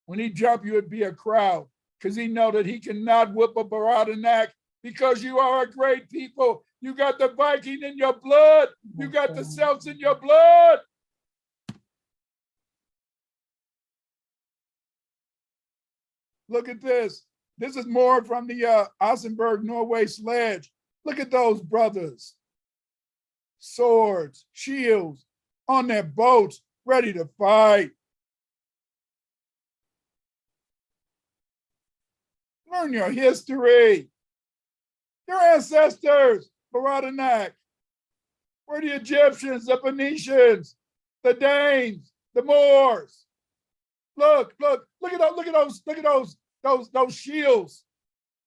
When he jump you, it'd be a crowd, because he know that he cannot whip a Baradanak, because you are a great people. You got the Viking in your blood. You got the Celts in your blood. Look at this. This is more from the Ossenberg Norway sledge. Look at those brothers. Swords, shields, on their boats, ready to fight. Learn your history. Your ancestors, Baradanak, were the Egyptians, the Phoenicians, the Danes, the Moors. Look at those shields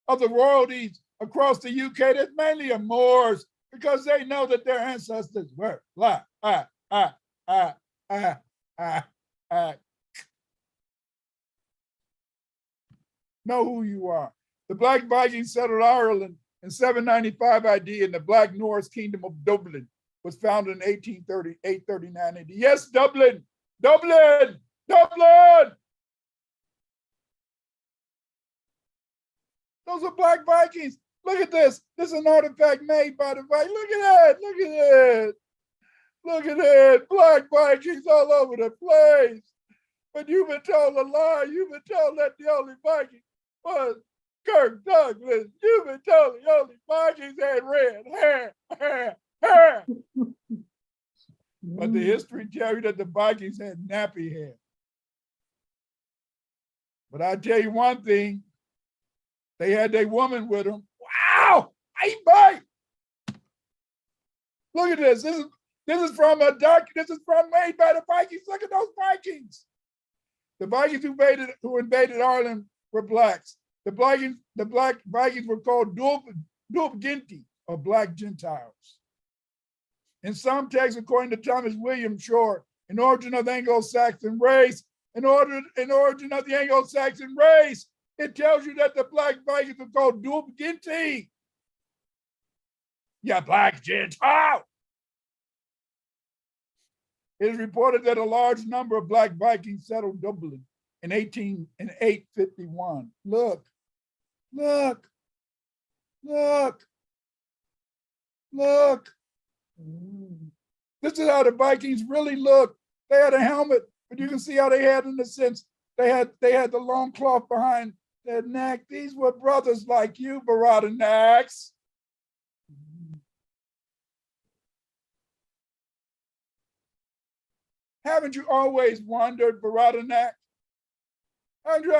of the royalties across the UK. That's mainly a Moors, because they know that their ancestors were Black. Know who you are. The Black Vikings settled Ireland in 795 AD, and the Black Norse Kingdom of Dublin was founded in 839 AD. Yes, Dublin. Those are Black Vikings. Look at this. This is an artifact made by the Vikings. Look at it. Black Vikings all over the place. But you've been told a lie. You've been told that the only Viking was Kirk Douglas. You've been told the only Vikings had red hair. But the history tells you that the Vikings had nappy hair. But I tell you one thing, they had their woman with them. Wow! I bite. Look at this. This is from a doc. This is from made by the Vikings. Look at those Vikings. The Vikings who invaded Ireland were Blacks. The Black Vikings were called Dubginti, or Black Gentiles. In some texts, according to Thomas William Shore, in origin of the Anglo-Saxon race, in origin of the Anglo-Saxon race, it tells you that the Black Vikings were called Dubginti. Yeah, Black Gentile. It is reported that a large number of Black Vikings settled Dublin in 851. Look. This is how the Vikings really looked. They had a helmet, but you can see how they had, in the sense, they had the long cloth behind their neck. These were brothers like you, Baradanax. Haven't you always wondered, Baradanax? Haven't you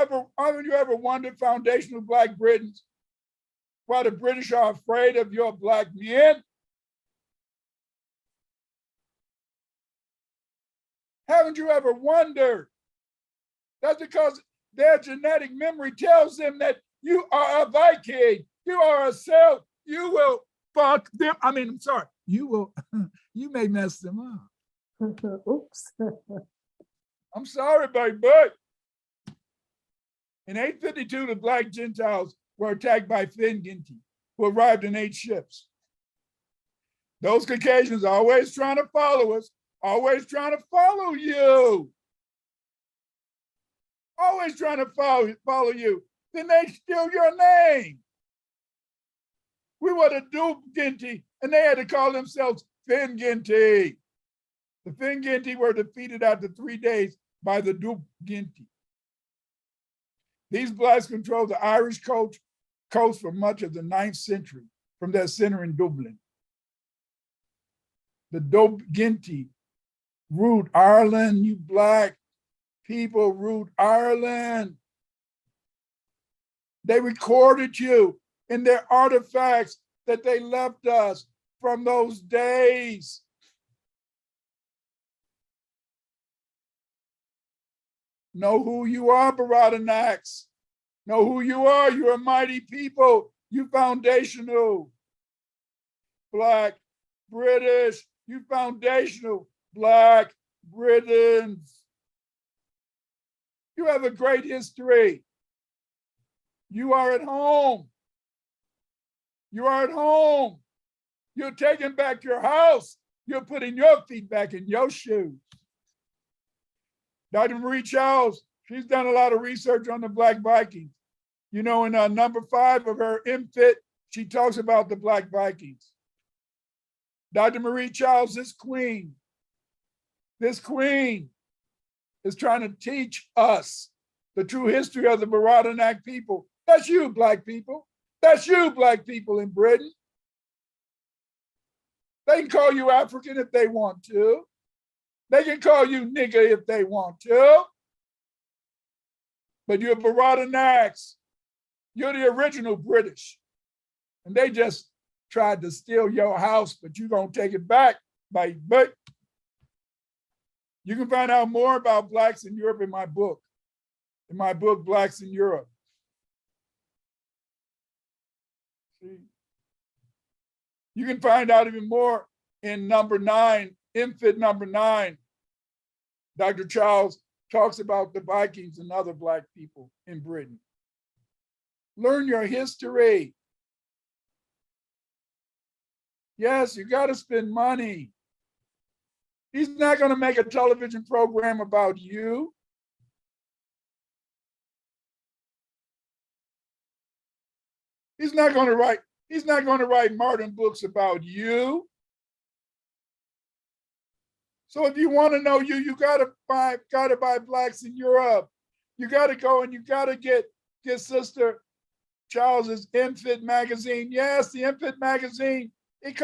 ever wondered, foundational Black Britons, why the British are afraid of your Black men? Haven't you ever wondered? That's because their genetic memory tells them that you are a Viking, you are a Celt, you will fuck them. You may mess them up. Oops. I'm sorry, baby. In 852, the Black Gentiles were attacked by Finginti. who arrived in 8 ships. Those Caucasians are always trying to follow us, always trying to follow you. Always trying to follow you. Then they steal your name. We were the Dubginti, and they had to call themselves Finginti. The Finginti were defeated after 3 days by the Dubginti. These blacks controlled the Irish coast for much of the 9th century from their center in Dublin. The Dubginti ruled Ireland, you black people ruled Ireland. They recorded you in their artifacts that they left us from those days. Know who you are, Baradanax. Know who you are. You're a mighty people. You foundational. Black, British, you foundational. Black, Britons. You have a great history. You are at home. You are at home. You're taking back your house. You're putting your feet back in your shoes. Dr. Marie Charles, she's done a lot of research on the Black Vikings. You know, in number 5 of her MFIT, she talks about the Black Vikings. Dr. Marie Charles, this queen is trying to teach us the true history of the Baradanac people. That's you, black people. That's you, black people in Britain. They can call you African if they want to. They can call you nigger if they want to. But you're Baradanacs. You're the original British. And they just tried to steal your house, but you're going to take it back. But you can find out more about blacks in Europe in my book. Blacks in Europe. See? You can find out even more in number 9, MFIT number 9. Dr. Charles talks about the Vikings and other black people in Britain. Learn your history. Yes, you got to spend money. He's not going to make a television program about you. He's not going to write Martin books about you. So if you want to know you got to buy Blacks in Europe. You got to go and you got to get Sister Charles's MFIT magazine. Yes, the MFIT magazine, it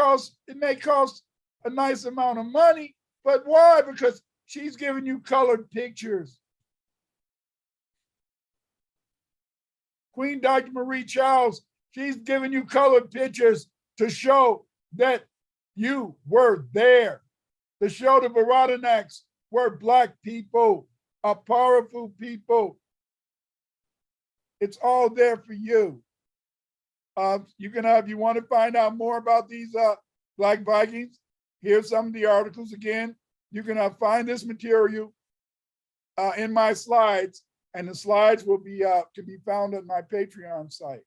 may cost a nice amount of money, but why? Because she's giving you colored pictures. Queen Dr. Marie Charles, she's giving you colored pictures to show that you were there, to show the Baradanacs were black people, a powerful people. It's all there for you. You can if you want to find out more about these Black Vikings, here's some of the articles again. You can find this material in my slides, and the slides will be to be found at my Patreon site.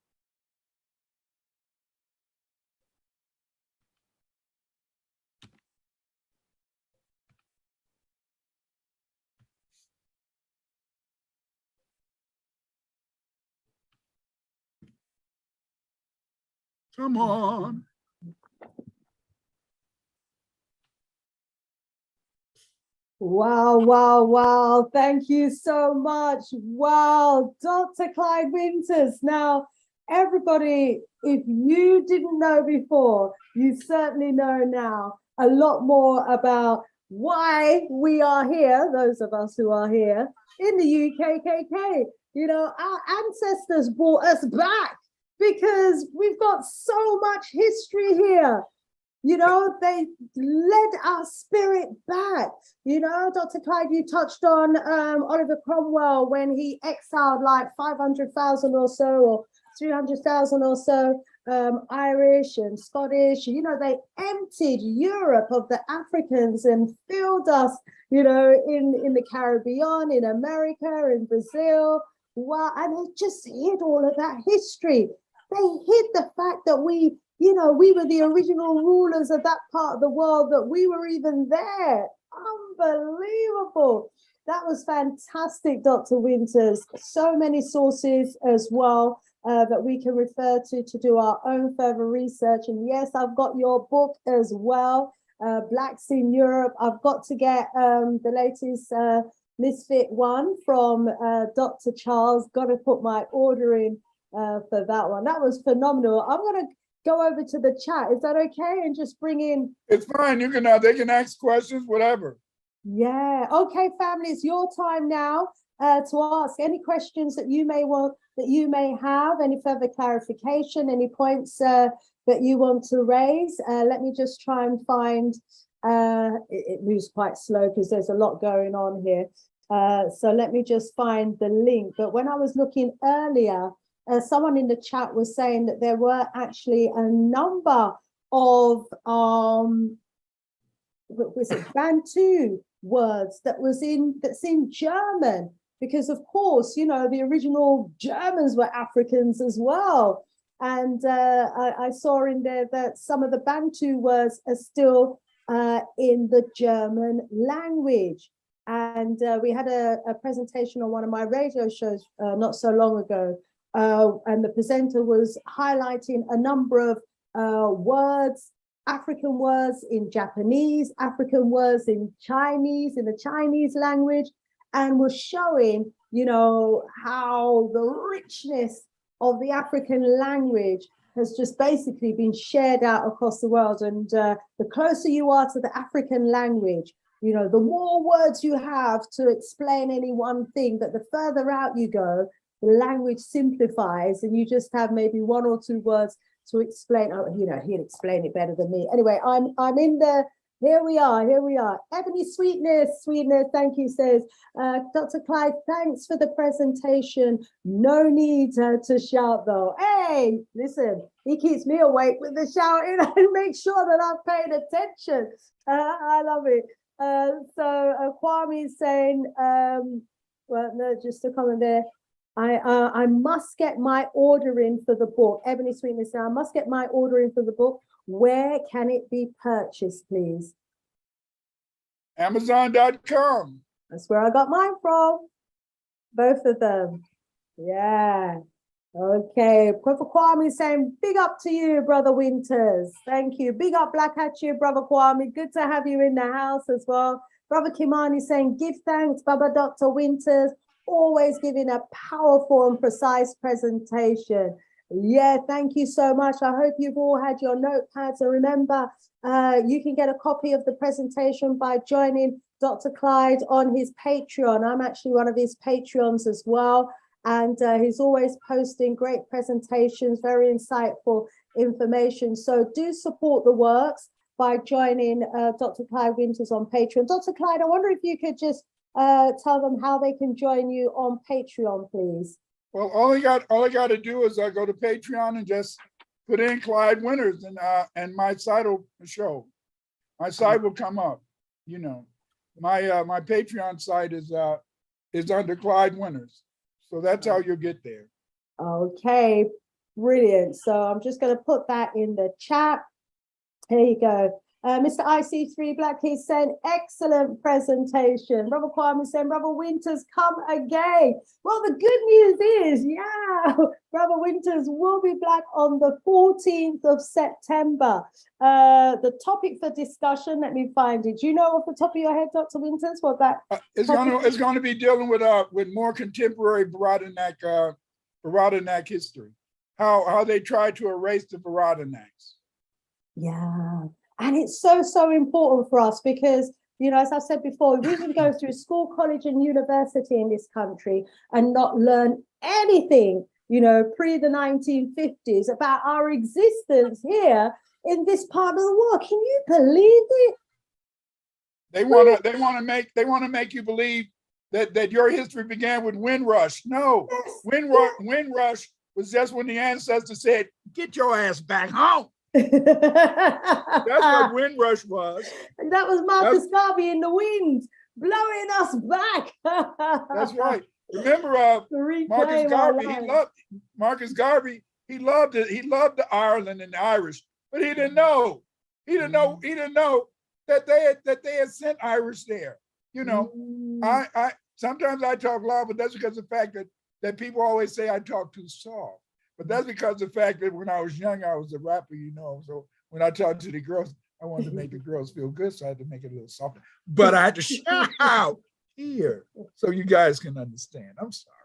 Come on. Wow, wow, wow. Thank you so much. Wow, Dr. Clyde Winters. Now, everybody, if you didn't know before, you certainly know now a lot more about why we are here, those of us who are here in the UKKK. You know, our ancestors brought us back because we've got so much history here. You know, they led our spirit back. You know, Dr. Clyde, you touched on Oliver Cromwell when he exiled like 500,000 or so, or 300,000 or so Irish and Scottish. You know, they emptied Europe of the Africans and filled us, you know, in the Caribbean, in America, in Brazil. Wow, and they just hid all of that history. They hid the fact that we were the original rulers of that part of the world, that we were even there. Unbelievable. That was fantastic, Dr. Winters. So many sources as well that we can refer to do our own further research. And yes, I've got your book as well, Blacks in Europe. I've got to get the latest Misfit one from Dr. Charles. Got to put my order in for that one. That was phenomenal. I'm going to go over to the chat. Is that okay? And just bring in. It's fine. You can they can ask questions, whatever. Yeah. Okay, family, it's your time now to ask any questions that you may want, that you may have, any further clarification, any points that you want to raise. Let me just try and find, it moves quite slow because there's a lot going on here. So let me just find the link. But when I was looking earlier, someone in the chat was saying that there were actually a number of was it Bantu words that's in German, because of course, the original Germans were Africans as well. And I saw in there that some of the Bantu words are still in the German language. And we had a presentation on one of my radio shows not so long ago. And the presenter was highlighting a number of words, African words in Japanese, African words in Chinese, in the Chinese language, and was showing, how the richness of the African language has just basically been shared out across the world. And the closer you are to the African language, the more words you have to explain any one thing, but the further out you go, the language simplifies and you just have maybe one or two words to explain. Oh, he'll explain it better than me. Anyway, I'm in the, here we are. Ebony Sweetness, thank you, says, Dr. Clyde, thanks for the presentation. No need to shout though. Hey, listen, he keeps me awake with the shouting and make sure that I'm paying attention. I love it. So Kwame is saying, well, no, just a comment there. I must get my order in for the book. Ebony Sweetness, I must get my order in for the book. Where can it be purchased, please? Amazon.com. That's where I got mine from. Both of them. Yeah. Okay. Brother Kwame saying, big up to you, Brother Winters. Thank you. Big up BlackHistory, Brother Kwame. Good to have you in the house as well. Brother Kimani saying, give thanks, Baba Dr. Winters. Always giving a powerful and precise presentation. Yeah, thank you so much. I hope you've all had your notepads. And remember, you can get a copy of the presentation by joining Dr. Clyde on his Patreon. I'm actually one of his Patreons as well. And he's always posting great presentations, very insightful information. So do support the works by joining Dr. Clyde Winters on Patreon. Dr. Clyde, I wonder if you could just tell them how they can join you on Patreon, please. Well, all I got to do is go to Patreon and just put in Clyde Winters, and my site will show. My site will come up. My Patreon site is under Clyde Winters, so that's how you'll get there. Okay, brilliant. So I'm just going to put that in the chat. There you go. Mr. IC3 Black, he said, excellent presentation. Brother Kwame said, Brother Winters, come again. Well, the good news is, yeah, Brother Winters will be back on the 14th of September. The topic for discussion, let me find it. Do you know off the top of your head, Dr. Winters, what that? It's going to be dealing with more contemporary Baradanac history. How they try to erase the Baradanacs. Yeah. And it's so important for us because, as I said before, we can go through school, college, and university in this country and not learn anything, pre the 1950s about our existence here in this part of the world. Can you believe it? They want to make you believe that your history began with Windrush. No, yes. Windrush was just when the ancestors said, "Get your ass back home." That's what Windrush was. And that was Marcus Garvey in the wind, blowing us back. That's right. Remember, Marcus Garvey, Marcus Garvey He loved it. He loved the Ireland and the Irish, but he didn't know. He didn't know that they had sent Irish there. You know, I sometimes I talk loud, but that's because of the fact that people always say I talk too soft. But that's because of the fact that when I was young, I was a rapper, you know. So when I talked to the girls, I wanted to make the girls feel good, so I had to make it a little softer. But I had to shout here so you guys can understand. I'm sorry.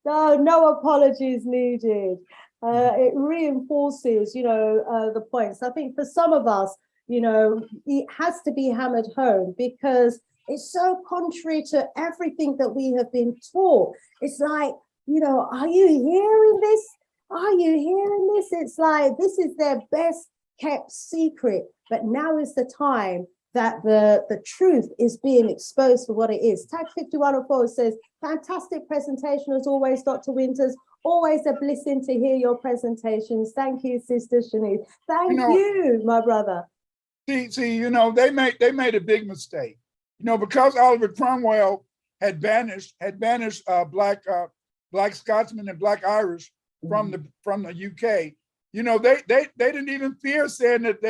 No apologies needed. It reinforces, the points. I think for some of us, it has to be hammered home because it's so contrary to everything that we have been taught. It's like, are you hearing this? Are you hearing this? It's like, this is their best kept secret, but now is the time that the truth is being exposed for what it is. Tag 5104 says, fantastic presentation as always, Dr. Winters. Always a blessing to hear your presentations. Thank you, Sister Shanice. Thank you, my brother. See, they made a big mistake. Because Oliver Cromwell had banished black Scotsmen and black Irish from the UK. They didn't even fear saying that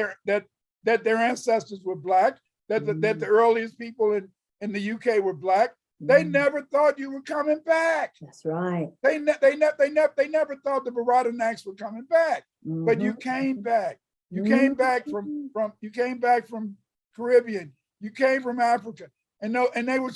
their ancestors were black, that the earliest people in the UK were black. They never thought you were coming back. That's right. They never thought the Baradanacs were coming back. But you came back. You came back from Caribbean. You came from Africa. And they were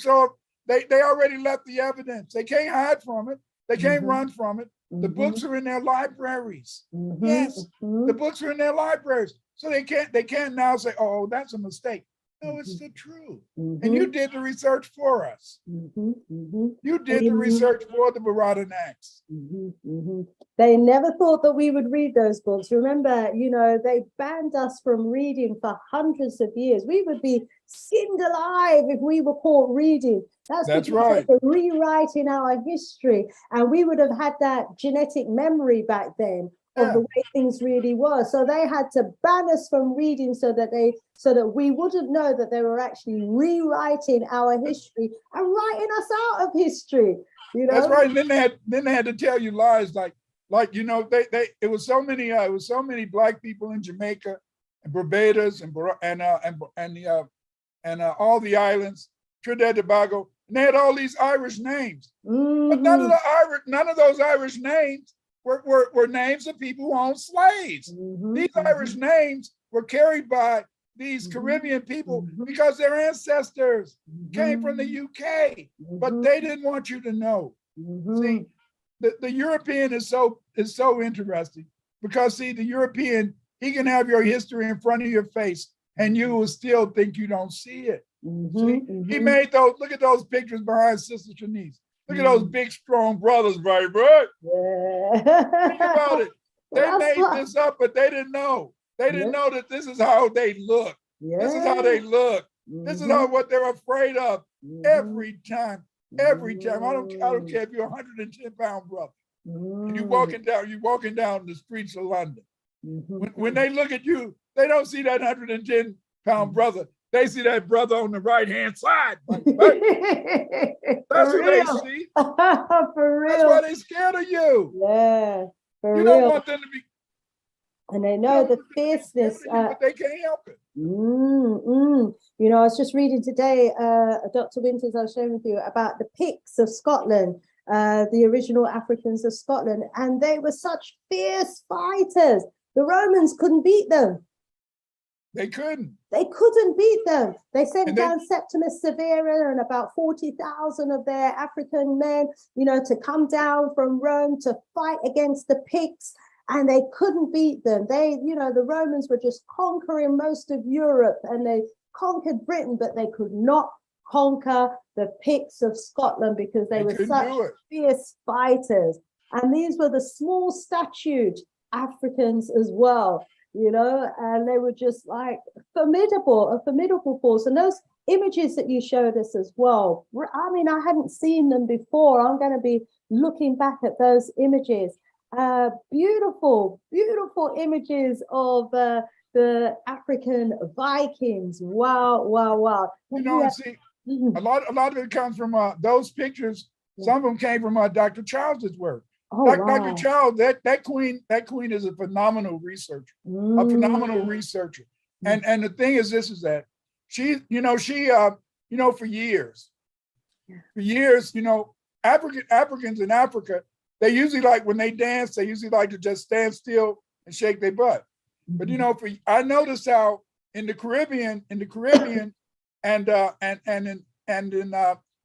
they already left the evidence. They can't hide from it. They can't run from it. The books are in their libraries. Yes, the books are in their libraries. So they can't now say, oh, that's a mistake. No, it's the truth. And you did the research for us. You did the research for the Baradanacs. They never thought that we would read those books. Remember, they banned us from reading for hundreds of years. We would be skinned alive if we were caught reading. That's right. They were rewriting our history, and we would have had that genetic memory back then of the way things really were. So they had to ban us from reading so that we wouldn't know that they were actually rewriting our history and writing us out of history. That's right. And then they had to tell you lies like it was so many black people in Jamaica and Barbados and all the islands, Trinidad and Tobago, and they had all these Irish names. But none of those Irish names were names of people who owned slaves. These Irish names were carried by these Caribbean people because their ancestors came from the UK, but they didn't want you to know. See, the European is so interesting because the European, he can have your history in front of your face and you will still think you don't see it. He made those, look at those pictures behind Sister Shanice. Look at those big, strong brothers, right, bro? Think about it. They made this up, but they didn't know. They didn't know that this is how they look. This is how they look. This is what they're afraid of every time. Every time. I don't care if you're a 110-pound brother. And you're walking down the streets of London. When they look at you, they don't see that 110-pound brother. They see that brother on the right-hand side. That's what they see. For real. That's why they're scared of you. Yeah, for you real. Don't want them to be. And they know the fierceness. But they can't help it. I was just reading today, Dr. Winters, I was sharing with you about the Picts of Scotland, the original Africans of Scotland, and they were such fierce fighters. The Romans couldn't beat them. They couldn't. They couldn't beat them. They sent down Septimus Severa and about 40,000 of their African men, to come down from Rome to fight against the Picts, and they couldn't beat them. The Romans were just conquering most of Europe, and they conquered Britain, but they could not conquer the Picts of Scotland because they were such fierce fighters. And these were the small statued Africans as well. And they were just like a formidable force. And those images that you showed us as well, I mean, I hadn't seen them before. I'm going to be looking back at those images. Beautiful images of the African Vikings. Wow. See, a lot of it comes from those pictures. Some of them came from Dr. Charles's work. Oh, Dr. wow. Charles, that queen is a phenomenal researcher, a phenomenal researcher. And the thing is, this is that she, for years, Africans in Africa, they usually like when they dance, they usually like to just stand still and shake their butt. But I noticed how in the Caribbean, and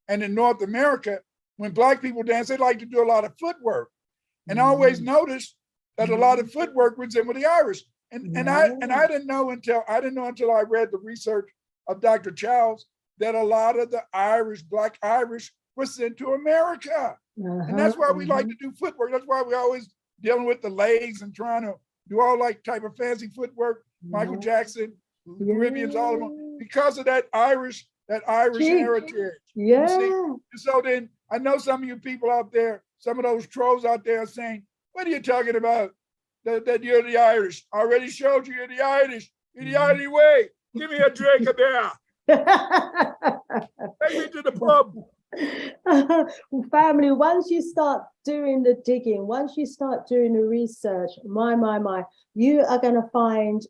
in North America, when Black people dance, they like to do a lot of footwork. And I always noticed that a lot of footwork was in with the Irish. And I didn't know until I read the research of Dr. Charles that a lot of the Black Irish were sent to America. And that's why we like to do footwork. That's why we always dealing with the legs and trying to do all like type of fancy footwork. Michael Jackson, the Caribbeans, all of them, because of that Irish heritage. Yeah. So then I know some of you people out there, some of those trolls out there are saying, what are you talking about? That you're the Irish. I already showed you you're the Irish. You're the Irish way. Give me a drink of beer. Take me to the pub. Family, once you start doing the digging, once you start doing the research, my, you are going to find,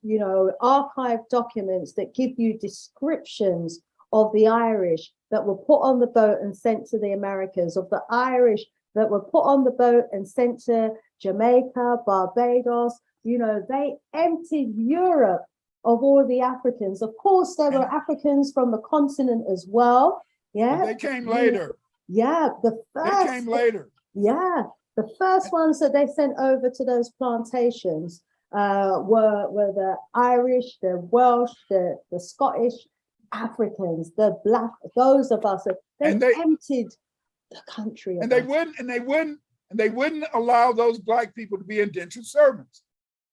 archived documents that give you descriptions of the Irish that were put on the boat and sent to the Americas, of the Irish that were put on the boat and sent to Jamaica, Barbados. They emptied Europe of all the Africans. Of course, there were Africans from the continent as well. Yeah. But they came later. Yeah. They came later. Yeah. The first ones that they sent over to those plantations were the Irish, the Welsh, the Scottish, Africans, the Black, those of us. They emptied the country. And they wouldn't allow those Black people to be indentured servants.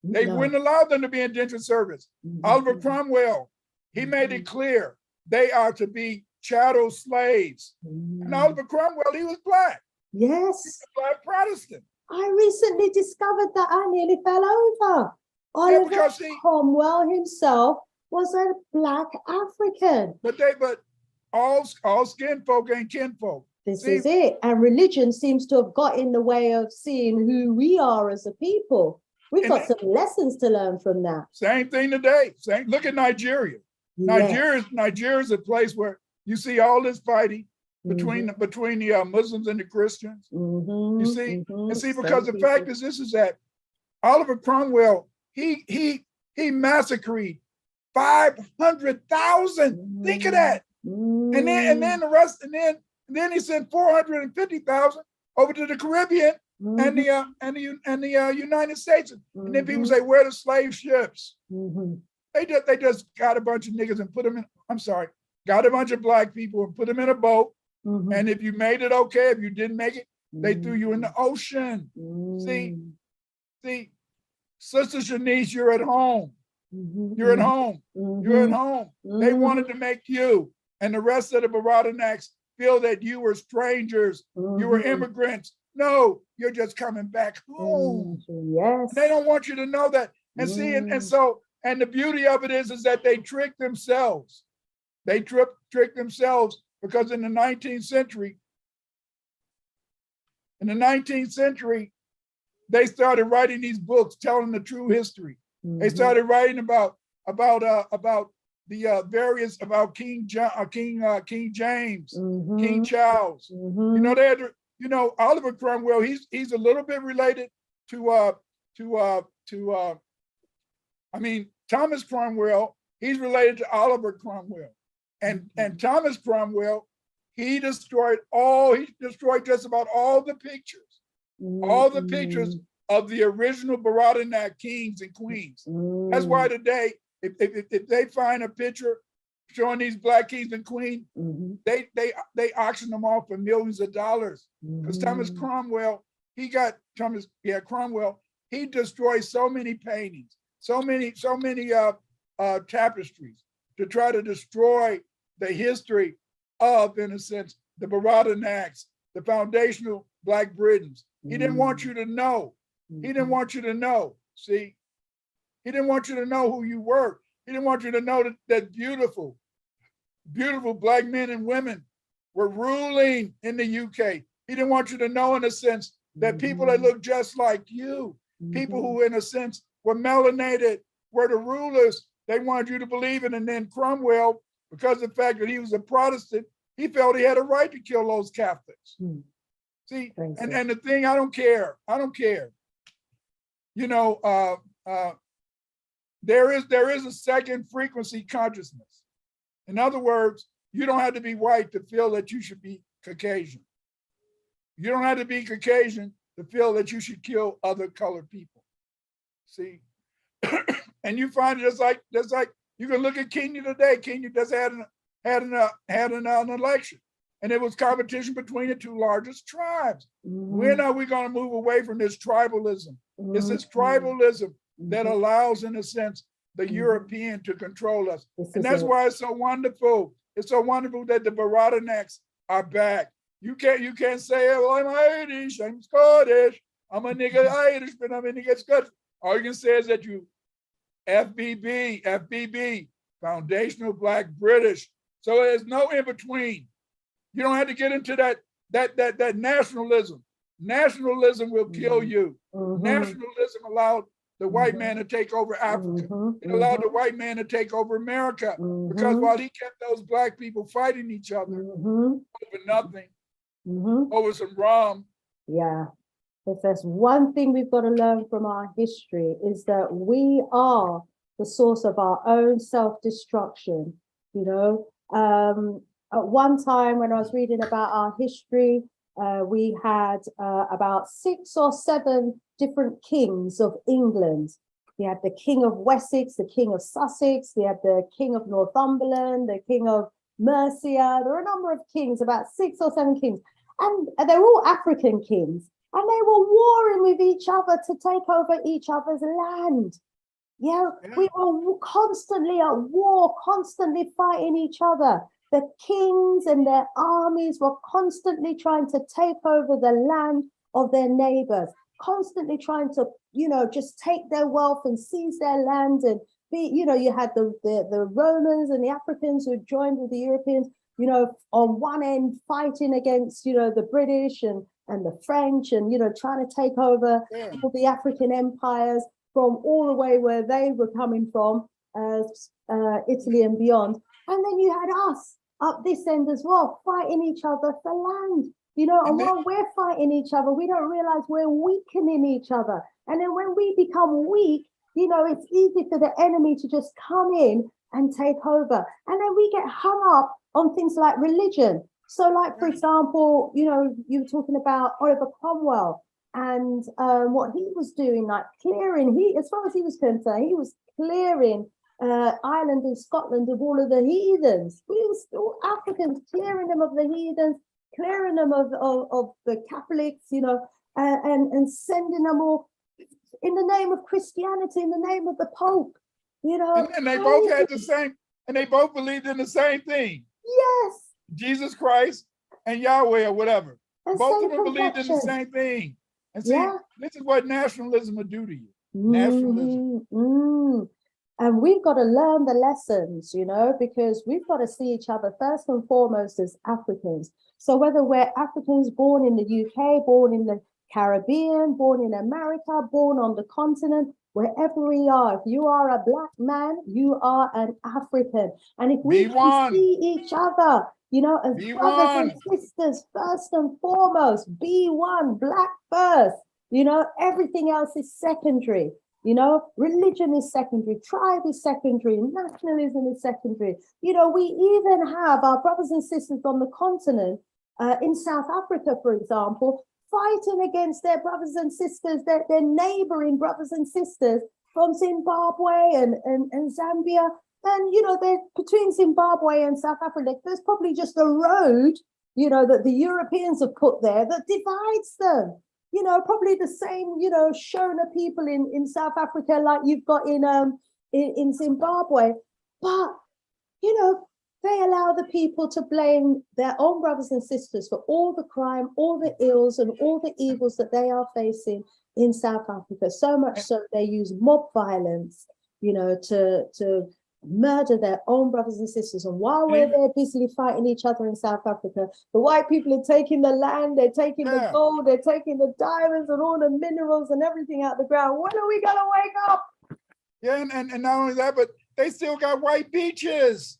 They wouldn't allow them to be indentured servants. Oliver Cromwell, he made it clear they are to be chattel slaves. And Oliver Cromwell, he was Black. Yes. He's a Black Protestant. I recently discovered that. I nearly fell over. Oliver Cromwell himself was a Black African. But all skin folk ain't kinfolk. This is it. And religion seems to have got in the way of seeing who we are as a people. We've got some lessons to learn from that. Same thing today. Look at Nigeria. Yes. Nigeria is a place where you see all this fighting between the Muslims and the Christians. You see, and see, because the fact is, this is that Oliver Cromwell, he massacred 500,000. Think of that. And then the rest, and then he sent 450,000 over to the Caribbean and the United States. And then people say, where are the slave ships? They just got a bunch of niggas and put them in, got a bunch of Black people and put them in a boat. And if you made it okay, if you didn't make it, they threw you in the ocean. See, Sister Shanice, you're at home. You're at home. You're at home. They wanted to make you and the rest of the Baradanacs feel that you were strangers, you were immigrants. No, you're just coming back home. Yes. They don't want you to know that. And see, and the beauty of it is that they trick themselves. They trick themselves because in the 19th century, they started writing these books telling the true history. They started writing about the various, about King James, King Charles. They had Oliver Cromwell. He's a little bit related to Thomas Cromwell. He's related to Oliver Cromwell, and Thomas Cromwell. He destroyed just about all the pictures, of the original Baradanac kings and queens. That's why today, if they find a picture showing these Black kings and queens, they auction them off for millions of dollars. Because Thomas Cromwell, Cromwell, he destroyed so many paintings, so many tapestries to try to destroy the history of, in a sense, the Baradanacs, the foundational Black Britons. He didn't want you to know. He didn't want you to know. See, he didn't want you to know who you were. He didn't want you to know that beautiful Black men and women were ruling in the UK. He didn't want you to know, in a sense, that people that look just like you, people who in a sense were melanated, were the rulers, they wanted you to believe it. And then Cromwell, because of the fact that he was a Protestant, he felt he had a right to kill those Catholics. See, and the thing, I don't care. You know, there is a second frequency consciousness. In other words, you don't have to be white to feel that you should be Caucasian. You don't have to be Caucasian to feel that you should kill other colored people. See, and you find just like you can look at Kenya today. Kenya just had an election, and it was competition between the two largest tribes. When are we going to move away from this tribalism? It's this tribalism that allows, in a sense, the European to control us. And that's why it's so wonderful. It's so wonderful that the Baradaniks are back. You can't say, well, I'm Irish, I'm Scottish, I'm a nigga Irish, but I'm a nigga Scottish. All you can say is that you FBB, Foundational Black British. So there's no in between. You don't have to get into that nationalism. Nationalism will kill you. Nationalism allowed the white man to take over Africa. It allowed the white man to take over America, because while he kept those black people fighting each other over nothing, over some rum. Yeah. If there's one thing we've got to learn from our history, is that we are the source of our own self-destruction. You know, at one time when I was reading about our history, we had about 6 or 7 different kings of England. We had the King of Wessex, the King of Sussex, we had the King of Northumberland, the King of Mercia. There were a number of kings, about 6 or 7 kings, and they're all African kings. And they were warring with each other to take over each other's land. Yeah, we were constantly at war, constantly fighting each other. The kings and their armies were constantly trying to take over the land of their neighbors, constantly trying to, you know, just take their wealth and seize their land. And be, you know, you had the Romans and the Africans who joined with the Europeans, you know, on one end fighting against, you know, the British and the French, and, you know, trying to take over all the African empires from all the way where they were coming from, Italy and beyond. And then you had us up this end as well, fighting each other for land, you know, and while we're fighting each other, we don't realize we're weakening each other. And then when we become weak, you know, it's easy for the enemy to just come in and take over. And then we get hung up on things like religion. So like, for example, you know, you were talking about Oliver Cromwell and what he was doing, like clearing, as far as he was concerned, he was clearing Ireland and Scotland of all of the heathens. We were still Africans, clearing them of the heathens, clearing them of the Catholics, you know, and sending them all in the name of Christianity, in the name of the Pope, you know. And they both had the same, and they both believed in the same thing. Yes. Jesus Christ and Yahweh or whatever. And both of them believed in the same thing. And see, this is what nationalism will do to you. Nationalism. And we've got to learn the lessons, you know, because we've got to see each other first and foremost as Africans. So whether we're Africans born in the UK, born in the Caribbean, born in America, born on the continent, wherever we are, if you are a black man, you are an African. And if we can see each other, you know, as brothers and sisters, first and foremost, be one, black first, you know, everything else is secondary. You know, religion is secondary, tribe is secondary, nationalism is secondary. You know, we even have our brothers and sisters on the continent, in South Africa, for example, fighting against their brothers and sisters, their neighboring brothers and sisters from Zimbabwe and Zambia. And, you know, between Zimbabwe and South Africa, there's probably just a road, you know, that the Europeans have put there that divides them. You know, probably the same, you know, Shona people in South Africa like you've got in Zimbabwe. But, you know, they allow the people to blame their own brothers and sisters for all the crime, all the ills and all the evils that they are facing in South Africa. So much so they use mob violence, you know, to murder their own brothers and sisters. And while we're there busily fighting each other in South Africa, the white people are taking the land, they're taking the gold, they're taking the diamonds and all the minerals and everything out the ground. When are we going to wake up? Yeah, and not only that, but they still got white beaches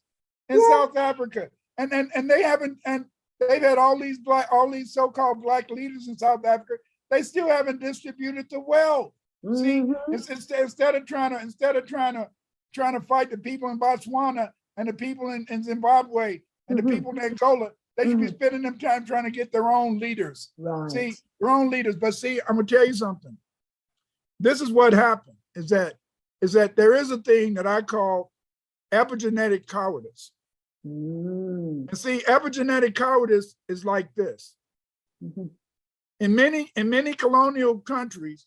in South Africa. And they haven't, and they've had all these so-called black leaders in South Africa. They still haven't distributed the wealth. See, instead of trying to fight the people in Botswana and the people in Zimbabwe and the people in Angola, they should be spending them time trying to get their own leaders. Right. See, their own leaders. But see, I'm gonna tell you something. This is what happened, is that there is a thing that I call epigenetic cowardice. And see, epigenetic cowardice is like this. In many colonial countries,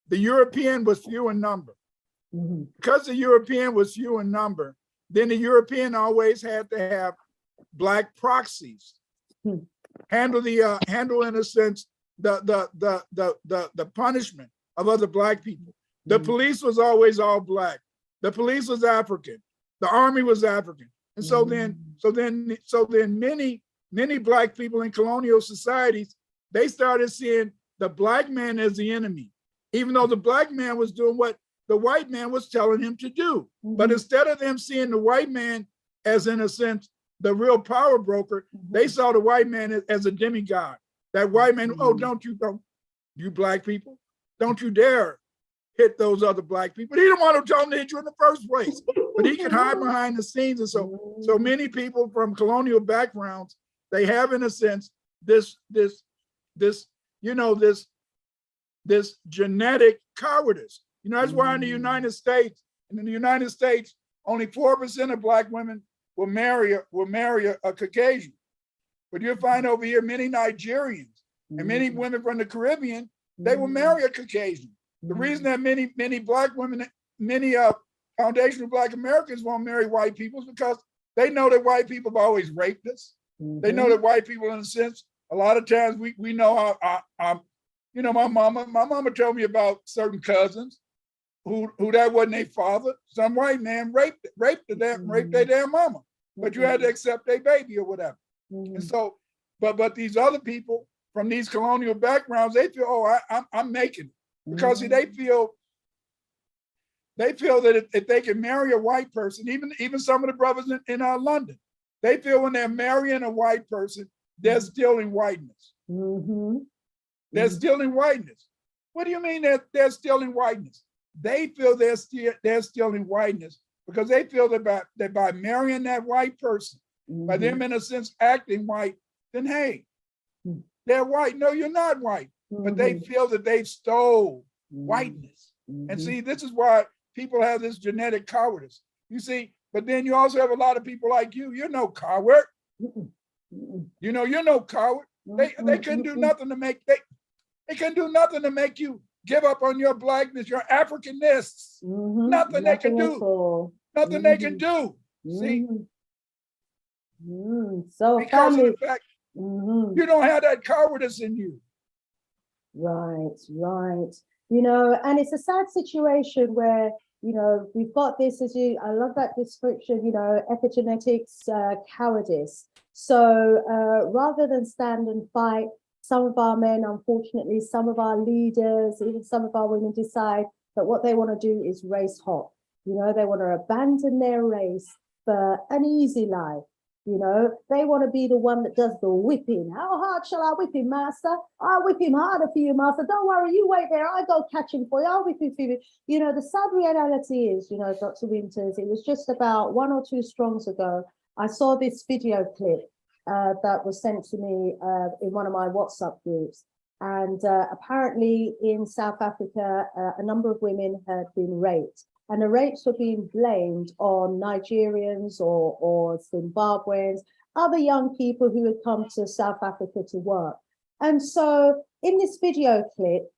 the European was few in number. Because the European was few in number, then the European always had to have black proxies handle in a sense the punishment of other black people. The police was always all black. The police was African. The army was African. And so then many black people in colonial societies, they started seeing the black man as the enemy, even though the black man was doing what the white man was telling him to do. But instead of them seeing the white man as, in a sense, the real power broker, they saw the white man as a demigod. That white man, oh, don't you black people, don't you dare hit those other black people. He didn't want to tell them to hit you in the first place, but he could hide behind the scenes. And so many people from colonial backgrounds, they have, in a sense, this genetic cowardice. You know, that's why in the United States, only 4% of black women will marry a Caucasian. But you'll find over here many Nigerians and many women from the Caribbean, they will marry a Caucasian. The reason that many black women, many foundational black Americans won't marry white people is because they know that white people have always raped us. They know that white people, in a sense, a lot of times we know how, you know, my mama told me about certain cousins who that wasn't their father. Some white man raped their damn mama, but you had to accept their baby or whatever. And so, but these other people from these colonial backgrounds, they feel, oh, I'm making it. Because see, they feel that if they can marry a white person, even some of the brothers in London, they feel when they're marrying a white person, they're still in whiteness. They're still in whiteness. What do you mean that they're still in whiteness? They feel they're still in whiteness because they feel that by marrying that white person, by them in a sense acting white, then hey, they're white. No, you're not white. But they feel that they stole whiteness. And see, this is why people have this genetic cowardice. You see, but then you also have a lot of people like you. You're no coward. You know, you're no coward. They couldn't do nothing to make they couldn't do nothing to make you give up on your blackness, your Africanness. Nothing they can do. Nothing they can do. See? So because of the fact you don't have that cowardice in you. Right. You know, and it's a sad situation where, you know, we've got this, I love that description, you know, epigenetics, cowardice. So rather than stand and fight, some of our men, unfortunately, some of our leaders, even some of our women decide that what they want to do is race hop. You know, they want to abandon their race for an easy life. You know, they want to be the one that does the whipping. How hard shall I whip him, master? I'll whip him harder for you, master. Don't worry, you wait there. I'll go catch him for you. I'll whip him for you. You know, the sad reality is, you know, Dr. Winters, it was just about 1 or 2 strongs ago, I saw this video clip that was sent to me in one of my WhatsApp groups. And apparently in South Africa, a number of women had been raped. And the rapes were being blamed on Nigerians or Zimbabweans, other young people who had come to South Africa to work. And so in this video clip,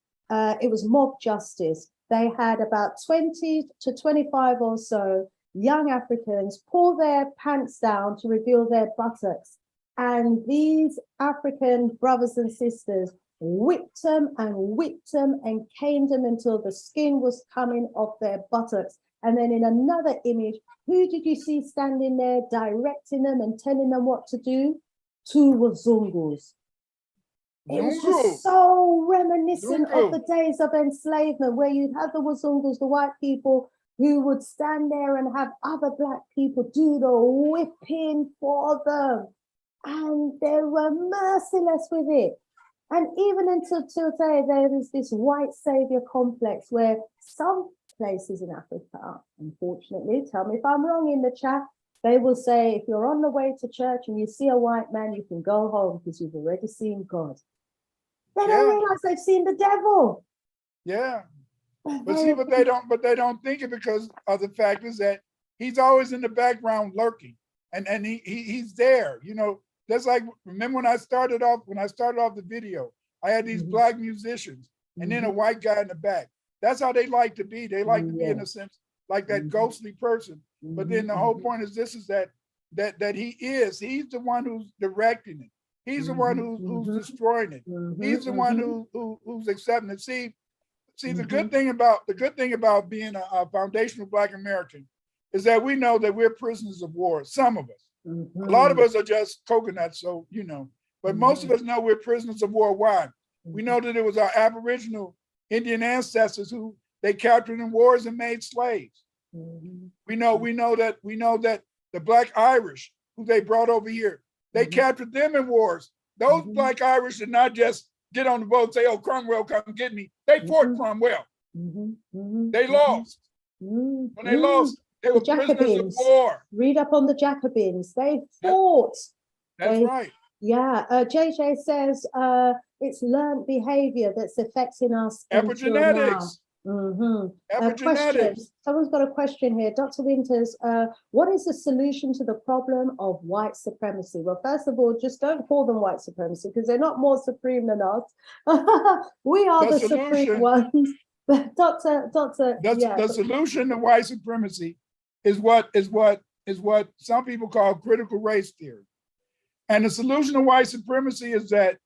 it was mob justice. They had about 20 to 25 or so young Africans pull their pants down to reveal their buttocks. And these African brothers and sisters whipped them and caned them until the skin was coming off their buttocks. And then in another image, who did you see standing there directing them and telling them what to do? Two Wazungus. It was just so reminiscent of the days of enslavement, where you'd have the Wazungus, the white people, who would stand there and have other black people do the whipping for them. And they were merciless with it. And even until today, there is this white savior complex where some places in Africa, unfortunately, tell me if I'm wrong in the chat, they will say, if you're on the way to church and you see a white man, you can go home because you've already seen God. They don't realize they've seen the devil. Yeah. But see, but they don't think it, because of the fact is that he's always in the background lurking, and he's there, you know. That's like, remember when I started off the video, I had these black musicians and then a white guy in the back. That's how they like to be. They like to be, in a sense, like that ghostly person. But then the whole point is this, is that he's the one who's directing it. He's the one who's destroying it. He's the one who's accepting it. See, the good thing about being a foundational Black American is that we know that we're prisoners of war. Some of us. A lot of us are just coconuts, so you know. But most of us know we're prisoners of war. Why? We know that it was our Aboriginal Indian ancestors who they captured in wars and made slaves. We know that the Black Irish, who they brought over here, they captured them in wars. Those Black Irish did not just get on the boat and say, "Oh, Cromwell, come get me." They fought Cromwell. They lost. When they lost, they were prisoners of war. Read up on the Jacobins. They fought. That's right. Yeah. JJ says it's learned behavior that's affecting us. Epigenetics. Epigenetics. Someone's got a question here. Dr. Winters, what is the solution to the problem of white supremacy? Well, first of all, just don't call them white supremacy, because they're not more supreme than us. We are the supreme ones. The solution to white supremacy is what some people call critical race theory. And the solution to white supremacy is that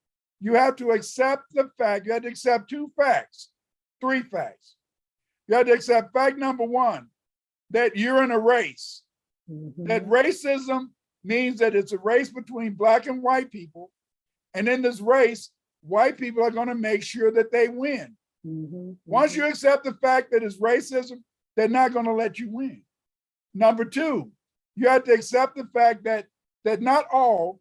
you have to accept the fact, you have to accept three facts. You have to accept fact number one, that you're in a race. That racism means that it's a race between Black and white people. And in this race, white people are going to make sure that they win. Once you accept the fact that it's racism, they're not going to let you win. Number two, you have to accept the fact that not all,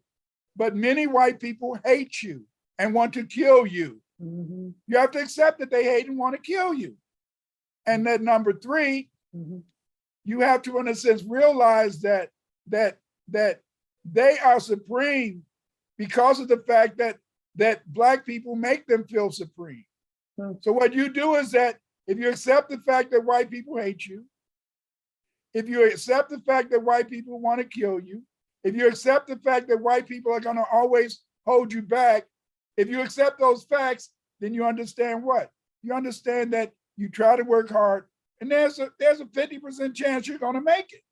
but many white people hate you and want to kill you. You have to accept that they hate and want to kill you. And that number three, you have to, in a sense, realize that they are supreme because of the fact that Black people make them feel supreme. So what you do is that if you accept the fact that white people hate you, if you accept the fact that white people want to kill you, if you accept the fact that white people are going to always hold you back, if you accept those facts, then you understand what? You understand that you try to work hard, and there's a 50% chance you're going to make it.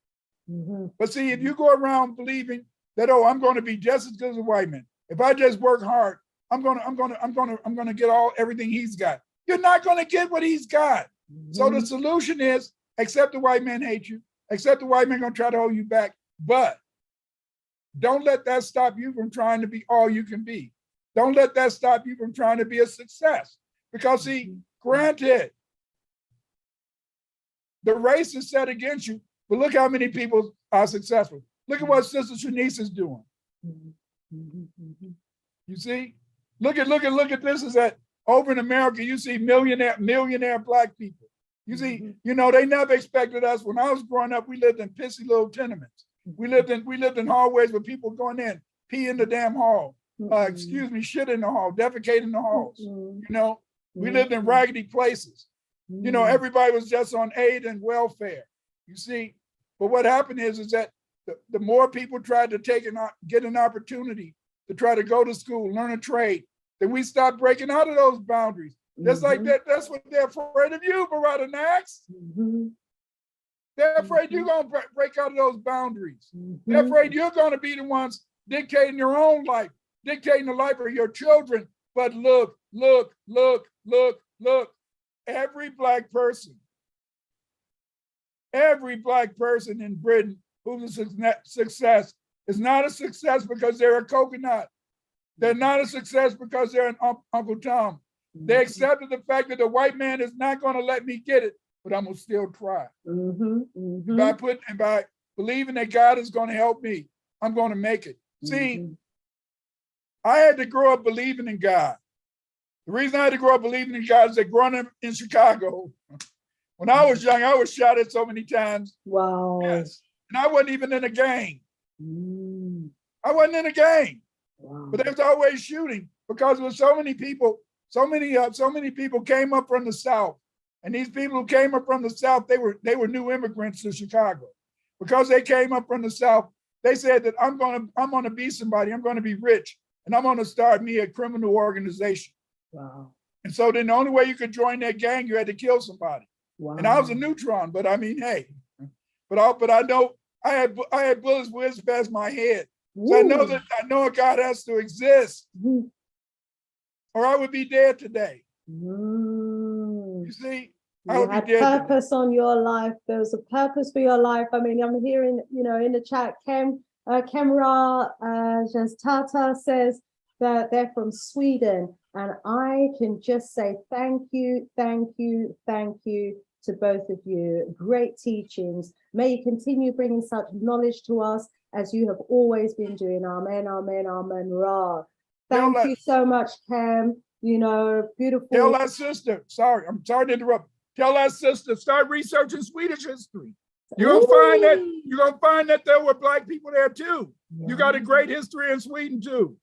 But see, if you go around believing that, oh, I'm going to be just as good as a white man, if I just work hard, I'm going to get everything he's got. You're not going to get what he's got. So the solution is accept the white man hate you, accept the white man going to try to hold you back, but don't let that stop you from trying to be all you can be. Don't let that stop you from trying to be a success. Because see, granted, the race is set against you, but look how many people are successful. Look at what Sister Shanice is doing. You see? Look at this, is that over in America, you see millionaire Black people. You see, you know, they never expected us. When I was growing up, we lived in pissy little tenements. We lived in hallways where people going in, pee in the damn hall, shit in the hall, defecate in the halls. You know, we lived in raggedy places. You know, everybody was just on aid and welfare. You see, but what happened is that the more people tried to get an opportunity to try to go to school, learn a trade, then we stopped breaking out of those boundaries. Just like that, that's what they're afraid of you, Barada Nax. They're afraid you're going to break out of those boundaries. They're afraid you're going to be the ones dictating your own life, dictating the life of your children, But look. Every black person in Britain who's a success is not a success because they're a coconut. They're not a success because they're an Uncle Tom. They accepted the fact that the white man is not going to let me get it, but I'm going to still try. By believing that God is going to help me, I'm going to make it. See, I had to grow up believing in God. The reason I had to grow up believing in God is that growing up in Chicago, when I was young, I was shot at so many times. Wow. Yes. And I wasn't even in a gang. I wasn't in a gang. Wow. But there was always shooting because there were so many people, so many people came up from the South. And these people who came up from the South, they were new immigrants to Chicago. Because they came up from the South, they said that I'm gonna be somebody, I'm gonna be rich, and I'm gonna start me a criminal organization. Wow. And so then the only way you could join that gang, you had to kill somebody. Wow. And I was a neutron, but I mean, hey, but I know I had bullets whizzed past my head. So I know God has to exist, or I would be dead today. You see, I would be dead. Purpose today. On your life. There was a purpose for your life. I mean, I'm hearing, in the chat, Kemra Tata says that they're from Sweden. And I can just say thank you to both of you. Great teachings. May you continue bringing such knowledge to us as you have always been doing. Amen, amen, amen, Ra. Thank you so much, Cam. Beautiful. Tell that sister, I'm sorry to interrupt. Tell that sister, start researching Swedish history. You're gonna find that there were Black people there too. Yeah. You got a great history in Sweden too.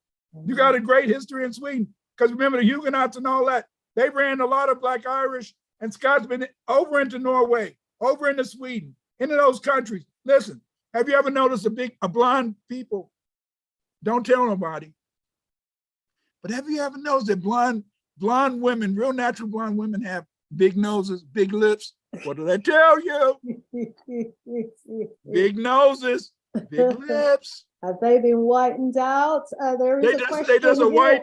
You got a great history in Sweden. Because remember the Huguenots and all that, they ran a lot of Black Irish and Scotsmen over into Norway, over into Sweden, into those countries. Listen, have you ever noticed a blonde people? Don't tell nobody. But have you ever noticed that blonde women, real natural blonde women have big noses, big lips? What did I tell you? Big noses, big lips. Have they been whitened out? They just a white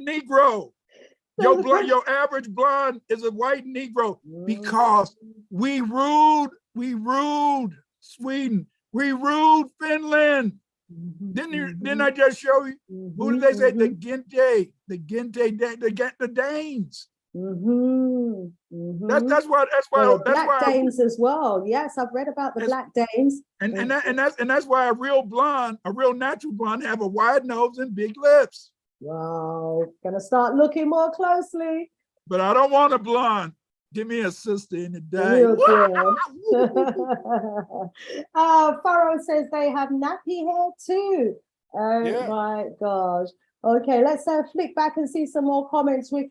Negro. Your average blonde is a white Negro because we ruled Sweden, we ruled Finland. Didn't I just show you? Who did they say? The Danes. That's why Black Danes as well. Yes, I've read about the Black Danes. And that's why a real natural blonde, have a wide nose and big lips. Wow, gonna start looking more closely. But I don't want a blonde. Give me a sister in the day. Furrow says they have nappy hair too. Oh yeah. My gosh. Okay, let's flick back and see some more comments. We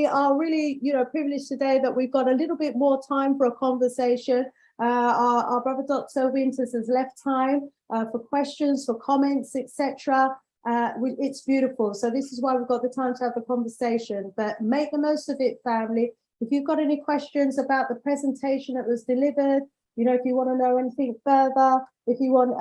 are really, privileged today that we've got a little bit more time for a conversation. Our brother Dr. Winters has left time for questions, for comments, etc. It's beautiful. So this is why we've got the time to have a conversation. But make the most of it, family. If you've got any questions about the presentation that was delivered, if you want to know anything further, if you want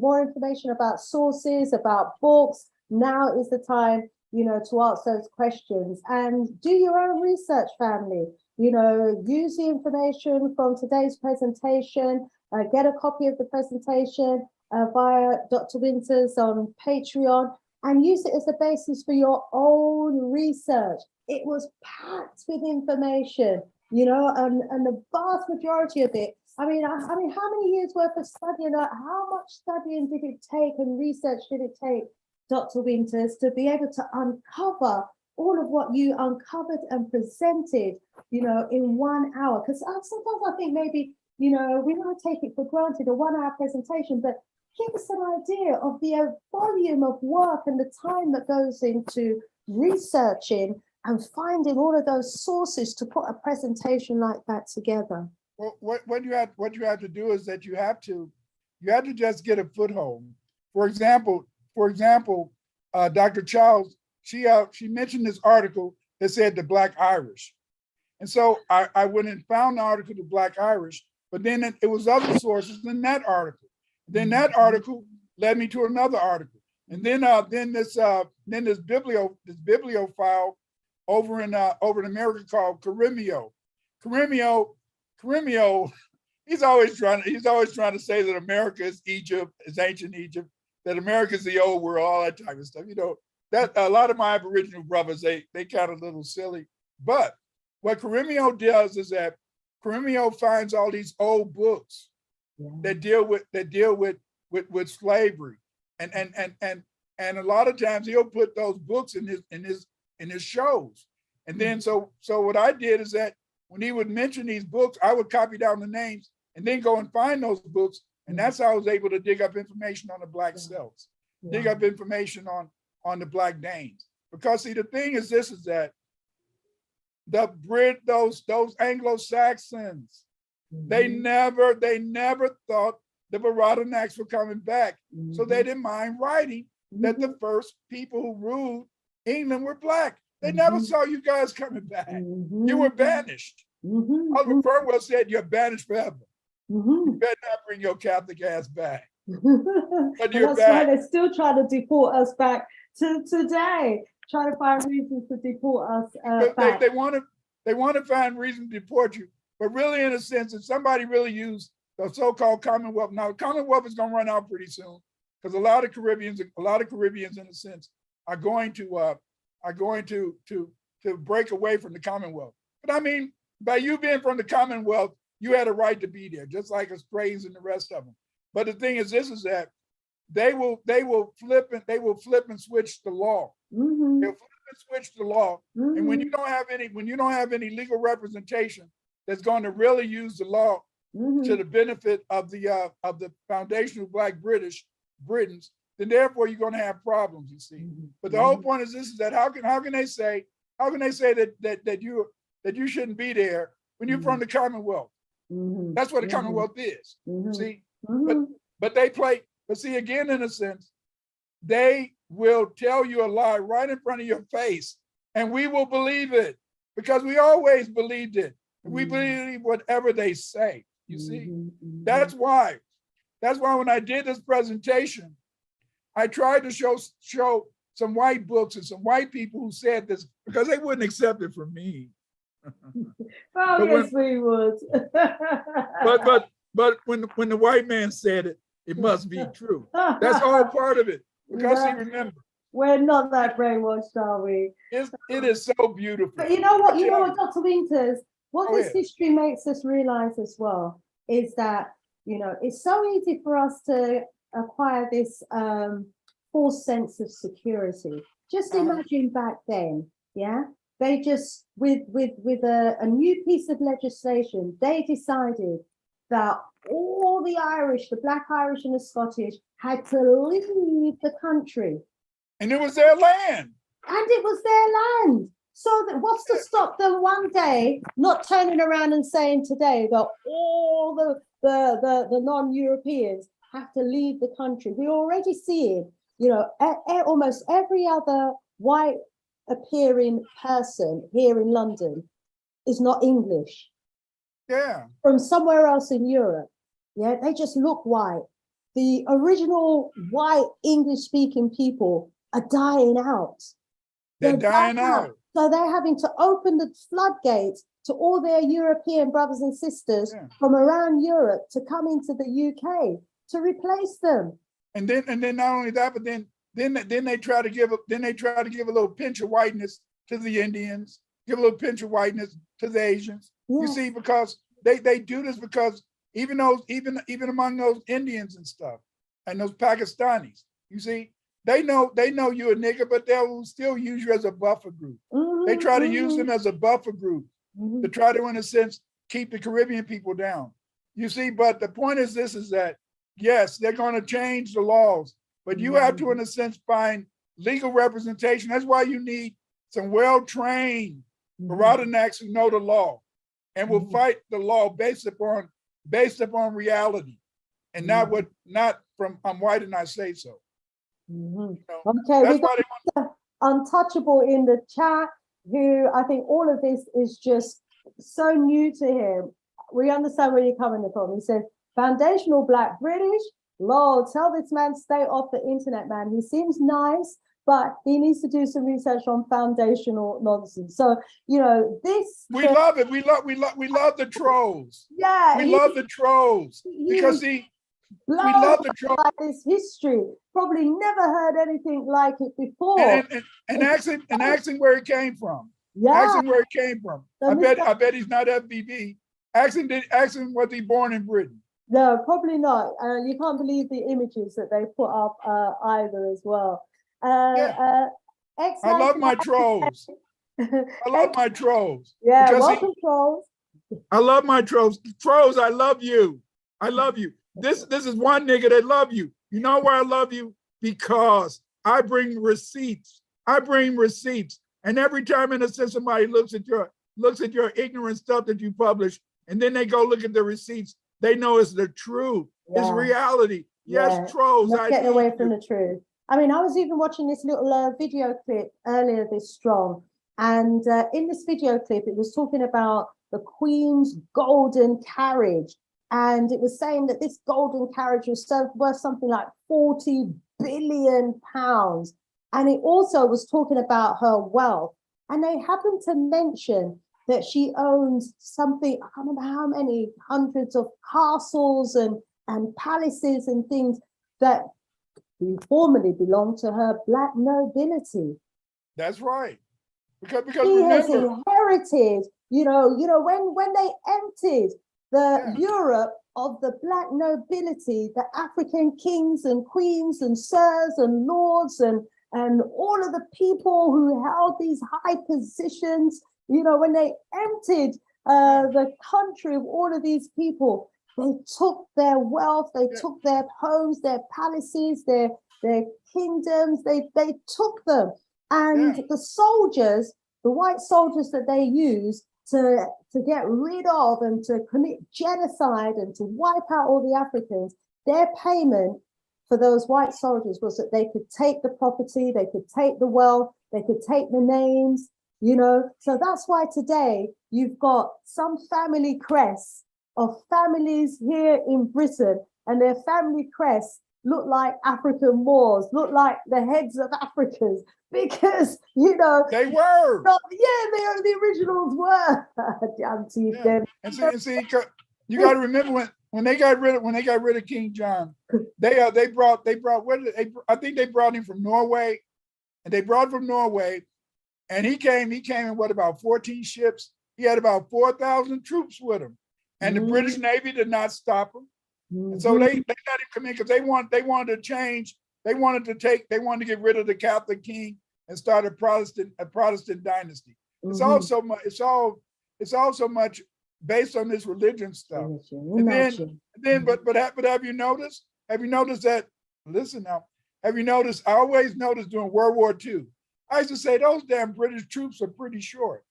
more information about sources, about books, now is the time, to ask those questions. And do your own research, family. Use the information from today's presentation, get a copy of the presentation via Dr. Winters on Patreon, and use it as the basis for your own research. It was packed with information, and the vast majority of it. I mean, how many years worth of studying? How much studying did it take and research did it take, Dr. Winters, to be able to uncover all of what you uncovered and presented, in 1 hour? Because sometimes I think maybe, we want to take it for granted, a 1 hour presentation, but give us an idea of the volume of work and the time that goes into researching and finding all of those sources to put a presentation like that together. Well, what you have to do is that you have to just get a foothold. For example, Dr. Childs, she mentioned this article that said the Black Irish. And so I went and found the article, the Black Irish, but then it was other sources than that article. Then that article led me to another article. And then this bibliophile over in America called Carimio. Carimio, he's always trying to say that America is Egypt, is ancient Egypt, that America is the old world, all that type of stuff. You know, that a lot of my Aboriginal brothers, they kind of a little silly. But what Carimio does is that Carimio finds all these old books that deal with slavery. And a lot of times he'll put those books in his shows. And then so what I did is that when he would mention these books, I would copy down the names and then go and find those books. And that's how I was able to dig up information on the Black Celts, dig up information on the Black Danes. Because see, the thing is this, is that those Anglo-Saxons, they never thought the Waranaks were coming back. So they didn't mind writing that the first people who ruled England were Black. They never saw you guys coming back. You were banished. Oliver Cromwell said, you're banished forever. You better not bring your Catholic ass back. But you're that's back. why they're still trying to deport us back to today, trying to find reasons to deport us back. They want to find reason to deport you. But really, in a sense, if somebody really used the so-called Commonwealth, now the Commonwealth is going to run out pretty soon, because a lot of Caribbeans, in a sense, are going to break away from the Commonwealth. But I mean, by you being from the Commonwealth, you had a right to be there, just like Australians and the rest of them. But the thing is this, is that they will flip and switch the law. They'll flip and switch the law. And when you don't have any legal representation that's going to really use the law to the benefit of the foundational Black Britons, then therefore you're going to have problems, you see. But the whole point is this, is that how can they say that you shouldn't be there when you're from the Commonwealth? That's what the Commonwealth is. See, but they play. But see, again, in a sense, they will tell you a lie right in front of your face, and we will believe it because we always believed it. We believe whatever they say. You see, that's why when I did this presentation, I tried to show some white books and some white people who said this, because they wouldn't accept it from me. Oh, yes, we would. but when the white man said it, it must be true. That's all part of it. Because see, remember, we're not that brainwashed, are we? It is so beautiful. But you know what, Dr. Winters, what this history makes us realize as well is that, you know, it's so easy for us to acquire this false sense of security. Just imagine back then, yeah? They just, with a new piece of legislation, they decided that all the Irish, the Black Irish and the Scottish, had to leave the country. And it was their land. And it was their land. So what's to stop them one day not turning around and saying today that all the non-Europeans have to leave the country? We already see it. You know, almost every other white appearing person here in London is not English. Yeah. From somewhere else in Europe. Yeah, they just look white. The original white English-speaking people are dying out. They're dying out. So they're having to open the floodgates to all their European brothers and sisters from around Europe to come into the UK to replace them. And then not only that, but then they try to give a little pinch of whiteness to the Indians, give a little pinch of whiteness to the Asians. You see, because they do this because even among those Indians and stuff and those Pakistanis, you see, they know you're a nigger, but they'll still use you as a buffer group. They try to use them as a buffer group to try to, in a sense, keep the Caribbean people down. You see, but the point is this, is that, yes, they're going to change the laws, but you have to, in a sense, find legal representation. That's why you need some well-trained Waranaks who know the law and will fight the law based upon reality and not from I'm white and I say so. You know, okay, we got Untouchable in the chat, who I think all of this is just so new to him. We understand where you're coming from. He said, foundational Black British, Lord, tell this man to stay off the internet, man. He seems nice, but he needs to do some research on foundational nonsense. So, you know, this we love it. We love the trolls. Yeah, we love the trolls because we love the trolls. This history, probably never heard anything like it before. And asking where it came from. Yeah, asking where it came from. I bet he's not FBB. Asking was he born in Britain? No, probably not. You can't believe the images that they put up either as well. I love my trolls. I love my trolls. Yeah, welcome trolls. I love my trolls. Trolls, I love you. I love you. This is one nigga that love you. You know why I love you? Because I bring receipts. I bring receipts. And every time in a sense somebody looks at your ignorant stuff that you publish, and then they go look at the receipts, they know it's the truth. Yeah. It's reality. Yes, trolls. Not getting away from the truth. I mean, I was even watching this little video clip earlier this strong. And in this video clip, it was talking about the Queen's golden carriage. And it was saying that this golden carriage was worth something like £40 billion. And it also was talking about her wealth. And they happened to mention that she owns something, I can't remember how many, hundreds of castles and palaces and things that formerly belonged to her Black nobility. That's right. Because she has inherited, you know, when they emptied the Europe of the Black nobility, the African kings and queens and sirs and lords and all of the people who held these high positions, you know, when they emptied the country of all of these people, they took their wealth, they took their homes, their palaces, their kingdoms, they took them. And the soldiers, the white soldiers that they used to get rid of and to commit genocide and to wipe out all the Africans, their payment for those white soldiers was that they could take the property, they could take the wealth, they could take the names, you know. So that's why today you've got some family crests of families here in Britain, and their family crests look like African Moors, look like the heads of Africans, because, you know, they were. The originals were. Damn teeth. And see, you got to remember when they got rid of King John, they brought I think they brought him from Norway, and he came in what, about 14 ships. He had about 4,000 troops with him, and the British Navy did not stop him. And so they let him come in because they wanted to change. They wanted to get rid of the Catholic king and start a Protestant dynasty. It's all so much based on this religion stuff. But have you noticed? That? Listen now. Have you noticed? I always noticed during World War II. I used to say those damn British troops are pretty short.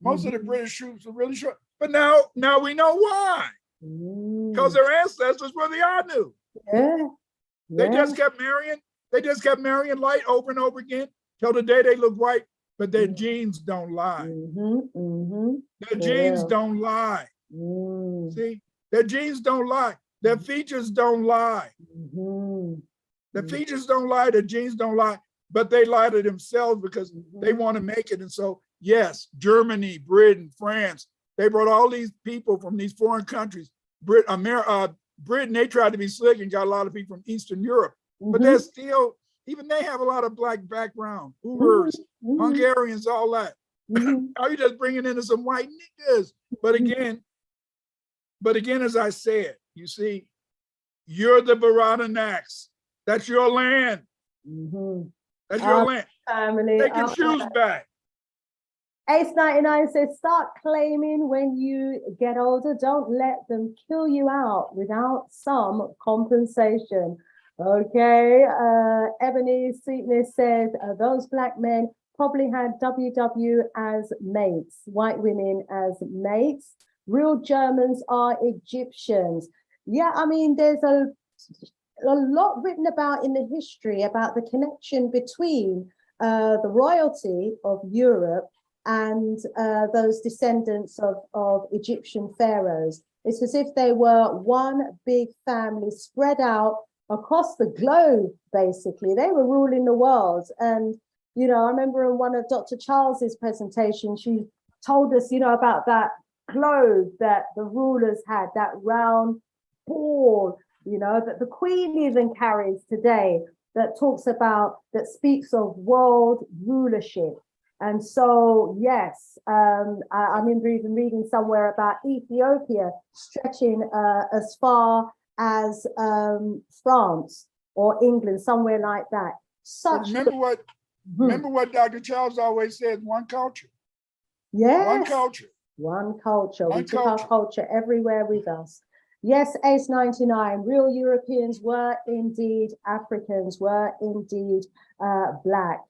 Most of the British troops are really short. But now we know why. Because their ancestors were the Anu. They just kept marrying light over and over again till the day they look white, but their genes don't lie. Their genes don't lie. See, their genes don't lie. Their features don't lie. The features don't lie, the genes don't lie, but they lie to themselves because they want to make it. And so, yes, Germany, Britain, France, they brought all these people from these foreign countries. Britain, they tried to be slick and got a lot of people from Eastern Europe, but they're still, even they have a lot of Black background, Uyghurs, Hungarians, all that. Are you just bringing in some white niggas? But again, as I said, you see, you're the Baradanax. That's your land. That's your land. Family. Take your shoes back. Ace 99 says, start claiming when you get older. Don't let them kill you out without some compensation. Okay. Ebony Sweetness says, those Black men probably had WW as mates, white women as mates. Real Germans are Egyptians. Yeah, I mean, there's a lot written about in the history about the connection between the royalty of Europe and those descendants of Egyptian pharaohs. It's as if they were one big family spread out across the globe, basically. They were ruling the world. And, you know, I remember in one of Dr. Charles's presentations, she told us, you know, about that globe that the rulers had, that round ball, you know, that the Queen even carries today, that talks about, that speaks of world rulership. And so, yes, I remember even reading somewhere about Ethiopia stretching as far as France or England, somewhere like that. Remember what Dr. Charles always said, one culture. Yes. One culture. One culture. One we took culture. our culture everywhere with us. Yes, Ace 99, real Europeans were indeed Africans, were indeed Black.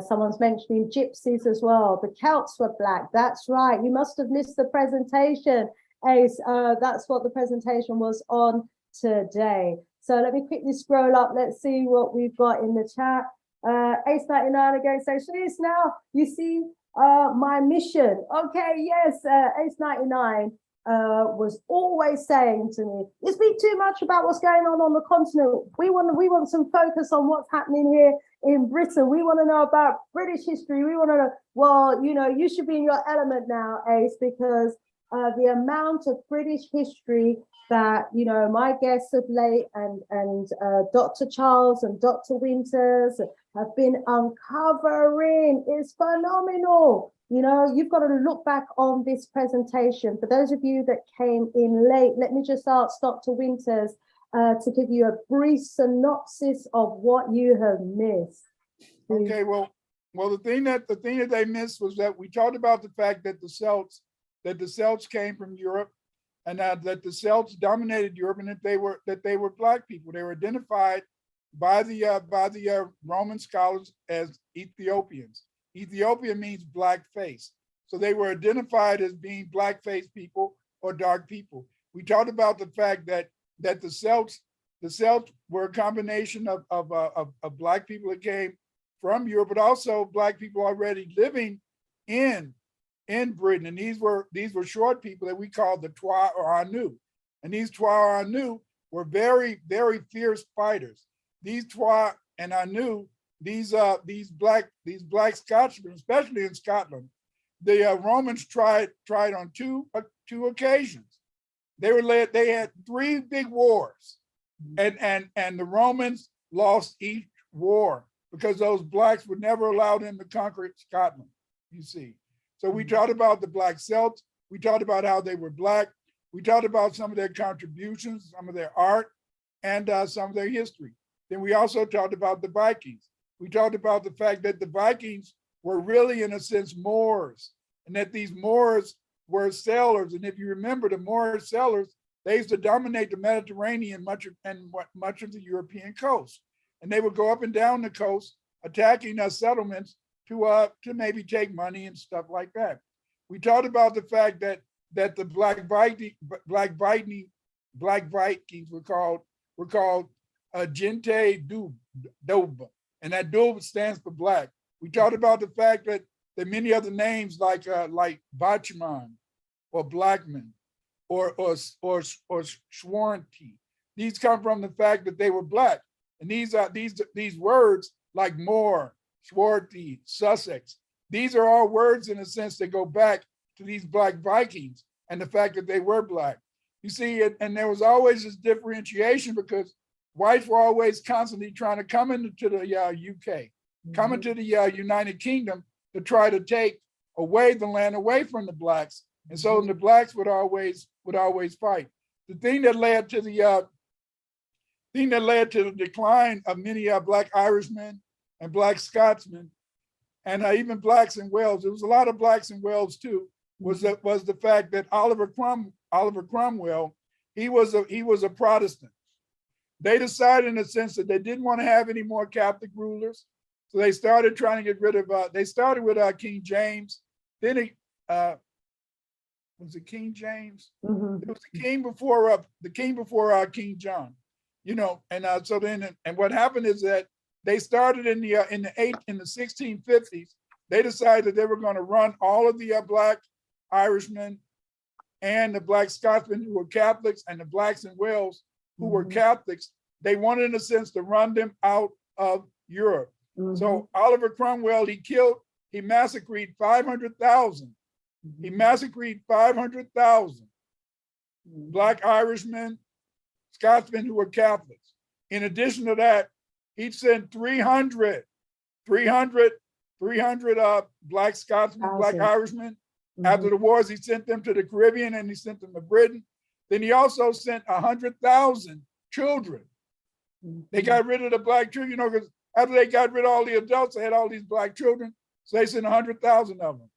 Someone's mentioning gypsies as well. The Celts were Black. That's right. You must have missed the presentation, Ace. That's what the presentation was on today. So let me quickly scroll up. Let's see what we've got in the chat. Ace 99 again says, Ace, now you see my mission. Okay, yes, Ace 99 was always saying to me, you speak too much about what's going on the continent. We want some focus on what's happening here in Britain. We want to know about British history. We want to know, well, you know, you should be in your element now, Ace, because the amount of British history that, you know, my guests of late and Dr. Charles and Dr. Winters have been uncovering is phenomenal. You know, you've got to look back on this presentation. For those of you that came in late, let me just ask Dr. Winters to give you a brief synopsis of what you have missed. Okay, well, the thing that they missed was that we talked about the fact that the Celts came from Europe, and that the Celts dominated Europe, and that they were Black people. They were identified by the Roman scholars as Ethiopians. Ethiopia means black face. So they were identified as being black face people or dark people. We talked about the fact that the Celts were a combination of Black people that came from Europe, but also Black people already living in Britain. And these were short people that we called the Twa or Anu. And these Twa or Anu were very, very fierce fighters. These Twa and Anu, these black Scotchmen, especially in Scotland, the Romans tried on two occasions. They had 3 big wars, and the Romans lost each war because those Blacks would never allow them to conquer Scotland, you see. So we talked about the Black Celts. We talked about how they were Black. We talked about some of their contributions, some of their art, and some of their history. Then we also talked about the Vikings. We talked about the fact that the Vikings were really, in a sense, Moors, and that these Moors were sailors. And if you remember, the Moor sailors, they used to dominate the Mediterranean, much of the European coast. And they would go up and down the coast, attacking settlements to maybe take money and stuff like that. We talked about the fact that the Black Vikings were called Gente Dub, and that Dub stands for Black. We talked about the fact that many other names like Bachman or Blackman or Schwarnty, these come from the fact that they were Black. And these words like Moor, Schwarthy, Sussex, these are all words in a sense that go back to these Black Vikings and the fact that they were Black. You see, and there was always this differentiation because whites were always constantly trying to come into the UK, come into the United Kingdom to try to take away the land away from the Blacks. And so the Blacks would always fight. The thing that led to the decline of many Black Irishmen and Black Scotsmen, and even Blacks in Wales, there was a lot of Blacks in Wales too, was the fact that Oliver Cromwell, he was a Protestant. They decided, in a sense, that they didn't want to have any more Catholic rulers, so they started trying to get rid of. They started with King James. Then was it King James? Mm-hmm. It was the king before King John, you know. And so then, and what happened is that they started in the 1650s. They decided that they were going to run all of the Black Irishmen and the Black Scotsmen who were Catholics and the Blacks in Wales who were Catholics. they wanted, in a sense, to run them out of Europe. So Oliver Cromwell, he massacred 500,000. He massacred 500,000 Black Irishmen, Scotsmen who were Catholics. In addition to that, he sent 300 Black Scotsmen, Black Irishmen. After the wars, he sent them to the Caribbean and he sent them to Britain. Then he also sent 100,000 children. They got rid of the Black children, you know, because after they got rid of all the adults, they had all these Black children. So they sent 100,000 of them.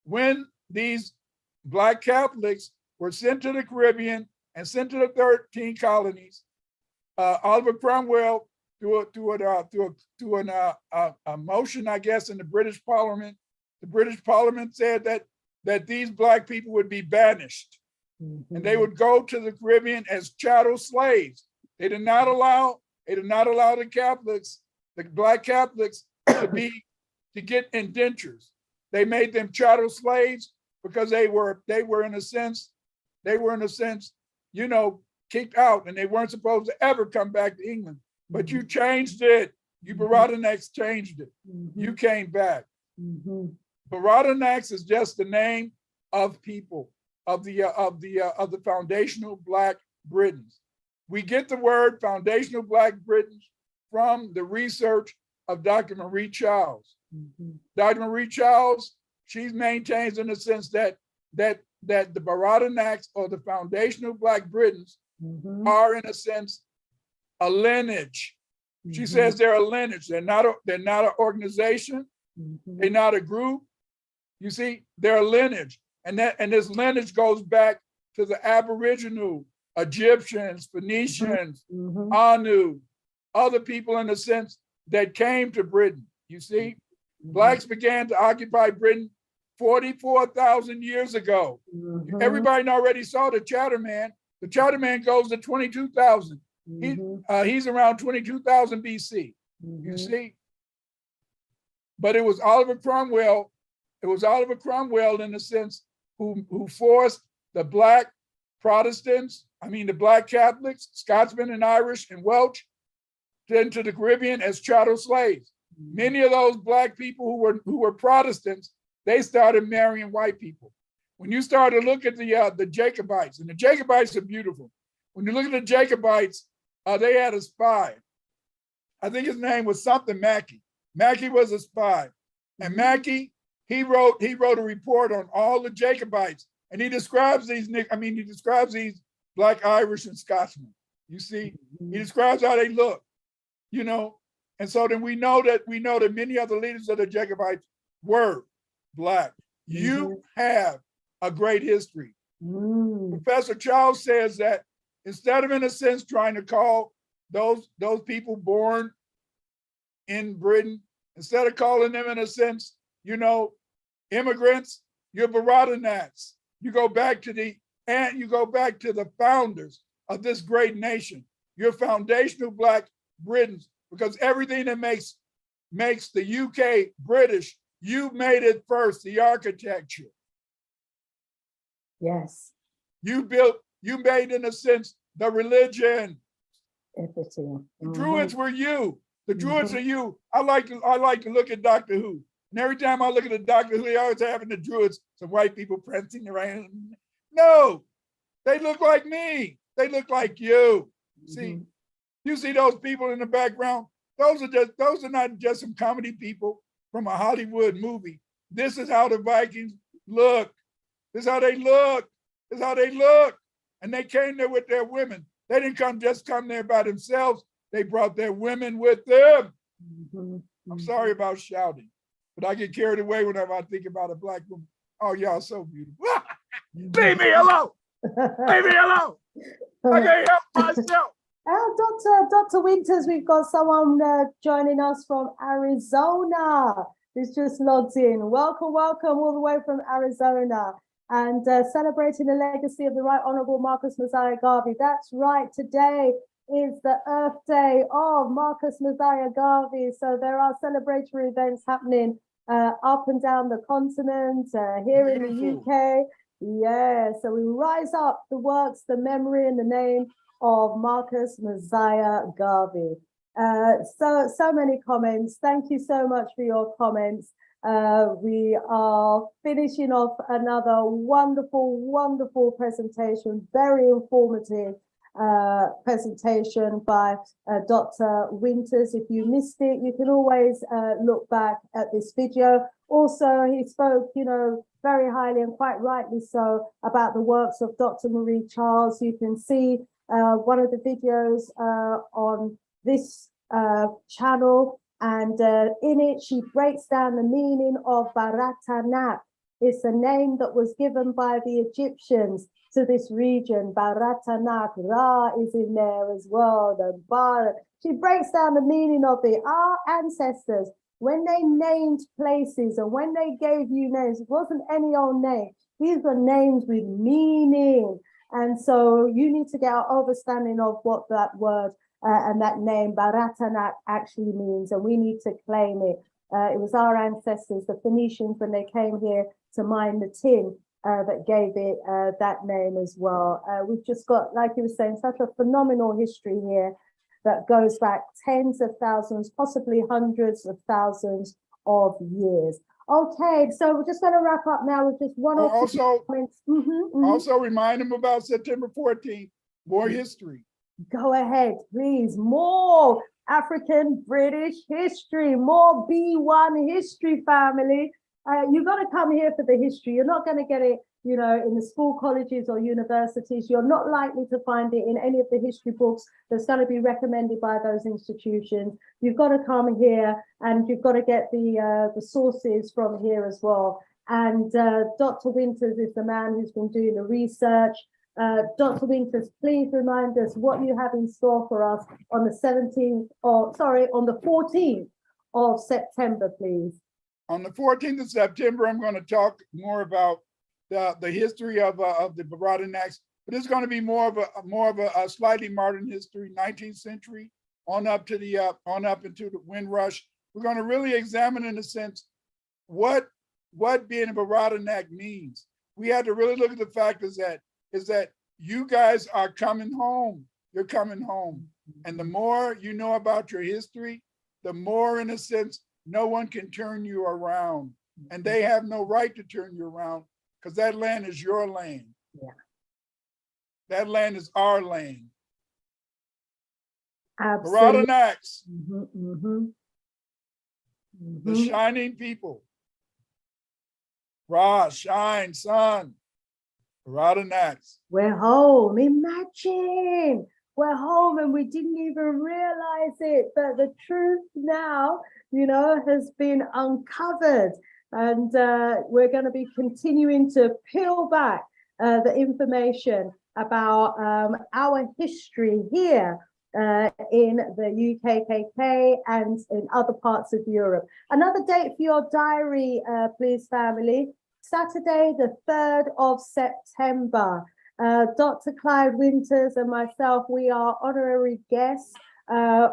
When these Black Catholics were sent to the Caribbean and sent to the 13 colonies, Oliver Cromwell, through a motion, I guess, in the British Parliament, the British Parliament said that these Black people would be banished, and they would go to the Caribbean as chattel slaves. They did not allow the Catholics, the Black Catholics, to get indentures. They made them chattel slaves because they were in a sense, you know, kicked out, and they weren't supposed to ever come back to England. But you changed it. You Baradanacs changed it. You came back. Baradanacs is just the name of people of the foundational Black Britons. We get the word foundational Black Britons from the research of Dr. Marie Charles. Dr. Marie Charles, she maintains in a sense that the Baradanacs, or the foundational Black Britons, are in a sense a lineage. She says they're a lineage. They're not an organization. They're not a group. You see, they're a lineage, and this lineage goes back to the Aboriginal, Egyptians, Phoenicians, Anu, other people in a sense that came to Britain. You see, Blacks began to occupy Britain 44,000 years ago. Everybody already saw the Chatterman. The Chatterman goes to 22,000. He's around 22,000 BC. You see, but it was Oliver Cromwell. It was Oliver Cromwell, in a sense, who forced the Black Protestants, the Black Catholics, Scotsmen and Irish and Welsh, into the Caribbean as chattel slaves. Many of those Black people who were Protestants, they started marrying white people. When you start to look at the Jacobites, and the Jacobites are beautiful. When you look at the Jacobites, they had a spy. I think his name was something Mackey. Mackey was a spy, and Mackey, he wrote a report on all the Jacobites, and he describes these Black Irish and Scotsmen. You see, he describes how they look, you know, and so then we know that many other leaders of the Jacobites were Black. You have a great history. Professor Charles says that instead of, in a sense, trying to call those people born in Britain, instead of calling them, in a sense, you know, immigrants, you're Baradanacs. You go back to the founders of this great nation. You're foundational Black Britons, because everything that makes the UK British, you made it first. The architecture. Yes. You made, in a sense, the religion. Everything. The Druids were you. The Druids are you. I like to look at Doctor Who. And every time I look at the Doctor Who, they always having the Druids, some white people prancing around. No, they look like me. They look like you. See, you see those people in the background? Those are not just some comedy people from a Hollywood movie. This is how the Vikings look. This is how they look. This is how they look. And they came there with their women. They didn't come there by themselves. They brought their women with them. I'm sorry about shouting, but I get carried away whenever I think about a Black woman. Oh, y'all so beautiful. Leave me alone. Leave me alone. I can't help myself. Dr. Winters, we've got someone joining us from Arizona who's just logged in. Welcome all the way from Arizona, and celebrating the legacy of the Right Honourable Marcus Mosiah Garvey. That's right, today is the Earth Day of Marcus Mosiah Garvey. So there are celebratory events happening up and down the continent, here in the UK. Yeah, so we rise up the works, the memory, and the name of Marcus Messiah Garvey. So many comments. Thank you so much for your comments. We are finishing off another wonderful presentation, very informative presentation by Dr. Winters. If you missed it, you can always look back at this video. Also, he spoke, very highly and quite rightly so about the works of Dr. Marie Charles. You can see one of the videos on this channel, and in it she breaks down the meaning of Baratanak. It's a name that was given by the Egyptians to this region. Baratanak, Ra is in there as well. The Bar. She breaks down the meaning of it. Our ancestors, when they named places and when they gave you names, it wasn't any old name. These were names with meaning. And so you need to get an understanding of what that word and that name Baratanak actually means, and we need to claim it. It was our ancestors, the Phoenicians, when they came here to mine the tin, that gave it that name as well. We've just got, like you were saying, such a phenomenal history here that goes back tens of thousands, possibly hundreds of thousands of years. Okay, so we're just going to wrap up now with just one or two comments. Also remind them about September 14th, more history. Go ahead, please. More African British history, more B1 history, family. You've got to come here for the history. You're not going to get it, in the school colleges or universities. You're not likely to find it in any of the history books that's going to be recommended by those institutions. You've got to come here, and you've got to get the sources from here as well. And Dr. Winters is the man who's been doing the research. Dr. Winters, please remind us what you have in store for us on the 14th of September, please. On the 14th of September, I'm going to talk more about the history of the Baradinaks, but it's going to be more of a slightly modern history, 19th century on up into the Windrush. We're going to really examine, in a sense, what being a Baradinak means. We had to really look at the fact is that you guys are coming home. You're coming home. And the more you know about your history, the more, in a sense, no one can turn you around. And they have no right to turn you around, because that land is your land. Yeah. That land is our land. Absolutely. Baradinaks, the shining people. Ra, shine, sun. Baradinaks. We're home. Imagine. We're home and we didn't even realize it. But the truth now, has been uncovered. And we're going to be continuing to peel back the information about our history here in the UKKK and in other parts of Europe. Another date for your diary, please, family. Saturday, the 3rd of September. Dr. Clyde Winters and myself, we are honorary guests at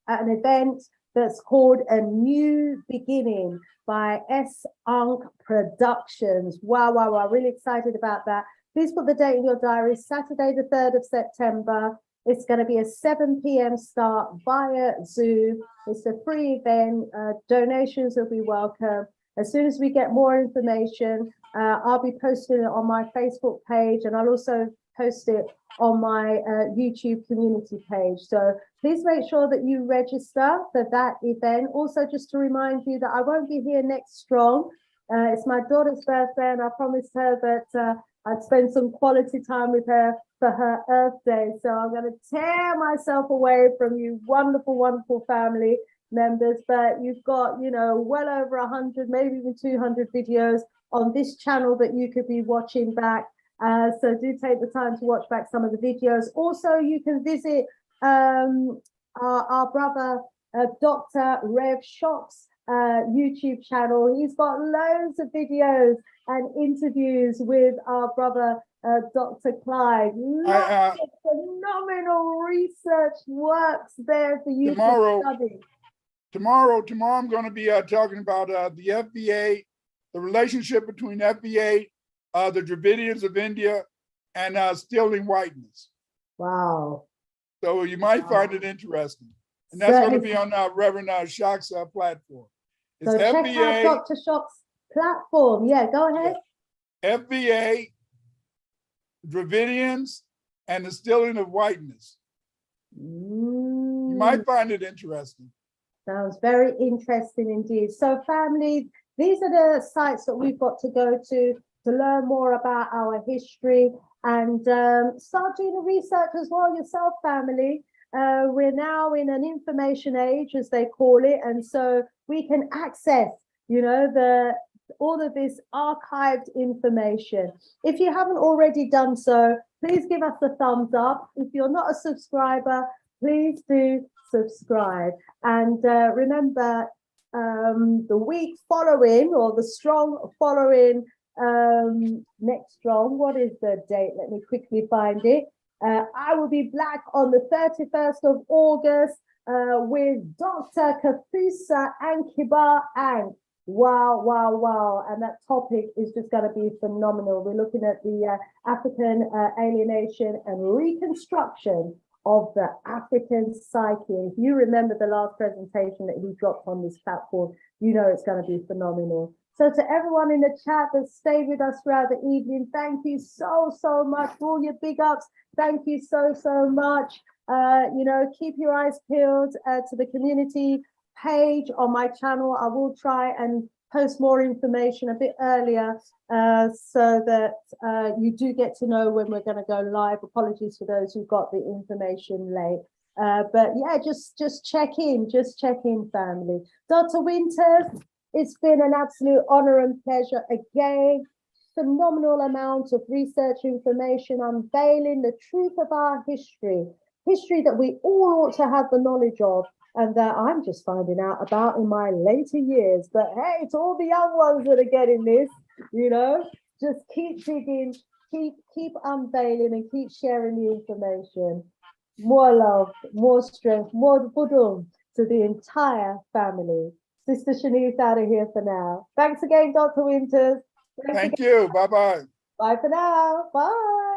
an event that's called A New Beginning by S. Unk Productions. Wow. Really excited about that. Please put the date in your diary, Saturday, the 3rd of September. It's going to be a 7 p.m. start via Zoom. It's a free event. Donations will be welcome. As soon as we get more information, I'll be posting it on my Facebook page, and I'll also post it on my YouTube community page. So please make sure that you register for that event. Also, just to remind you that I won't be here next strong. It's my daughter's birthday, and I promised her that I'd spend some quality time with her for her Earth Day. So I'm going to tear myself away from you wonderful family members, but you've got, well over 100, maybe even 200 videos on this channel that you could be watching back. So do take the time to watch back some of the videos. Also, you can visit our brother, Dr. Rev Shop's YouTube channel. He's got loads of videos and interviews with our brother, Dr. Clyde. Phenomenal research works there for you to study. Tomorrow I'm going to be talking about the FBA, the relationship between FBA the Dravidians of India, and Stealing Whiteness. Wow. So you might find it interesting. And that's going to be on Reverend Shock's platform. It's so check FBA, out Dr. Shock's platform. Yeah, go ahead. FBA, Dravidians, and the Stealing of Whiteness. You might find it interesting. Sounds very interesting indeed. So family, these are the sites that we've got to go to learn more about our history and start doing the research as well yourself, family. We're now in an information age, as they call it, and so we can access, you know, all of this archived information. If you haven't already done so, please give us a thumbs up. If you're not a subscriber, please do subscribe. And remember, the week following, or the strong following, next strong, what is the date? Let me quickly find it. I will be black on the 31st of August with Dr. Kafusa Ankiba Ang. Wow, wow, wow. And that topic is just going to be phenomenal. We're looking at the African alienation and reconstruction of the African psyche. And if you remember the last presentation that he dropped on this platform, you know it's going to be phenomenal. So to everyone in the chat that stayed with us throughout the evening, thank you so, so much for all your big ups. Thank you so, so much. You know, keep your eyes peeled to the community page on my channel. I will try and post more information a bit earlier so that you do get to know when we're going to go live. Apologies for those who got the information late. But yeah, just check in, family. Dr. Winters, it's been an absolute honor and pleasure again. Phenomenal amount of research information unveiling the truth of our history that we all ought to have the knowledge of, and that I'm just finding out about in my later years. But hey, to all the young ones that are getting this, you know, just keep digging, keep unveiling, and keep sharing the information. More love, more strength, more budum to the entire family. Sister Shanice out of here for now. Thanks again, Dr. Winters. Thank you. Bye-bye. Bye for now. Bye.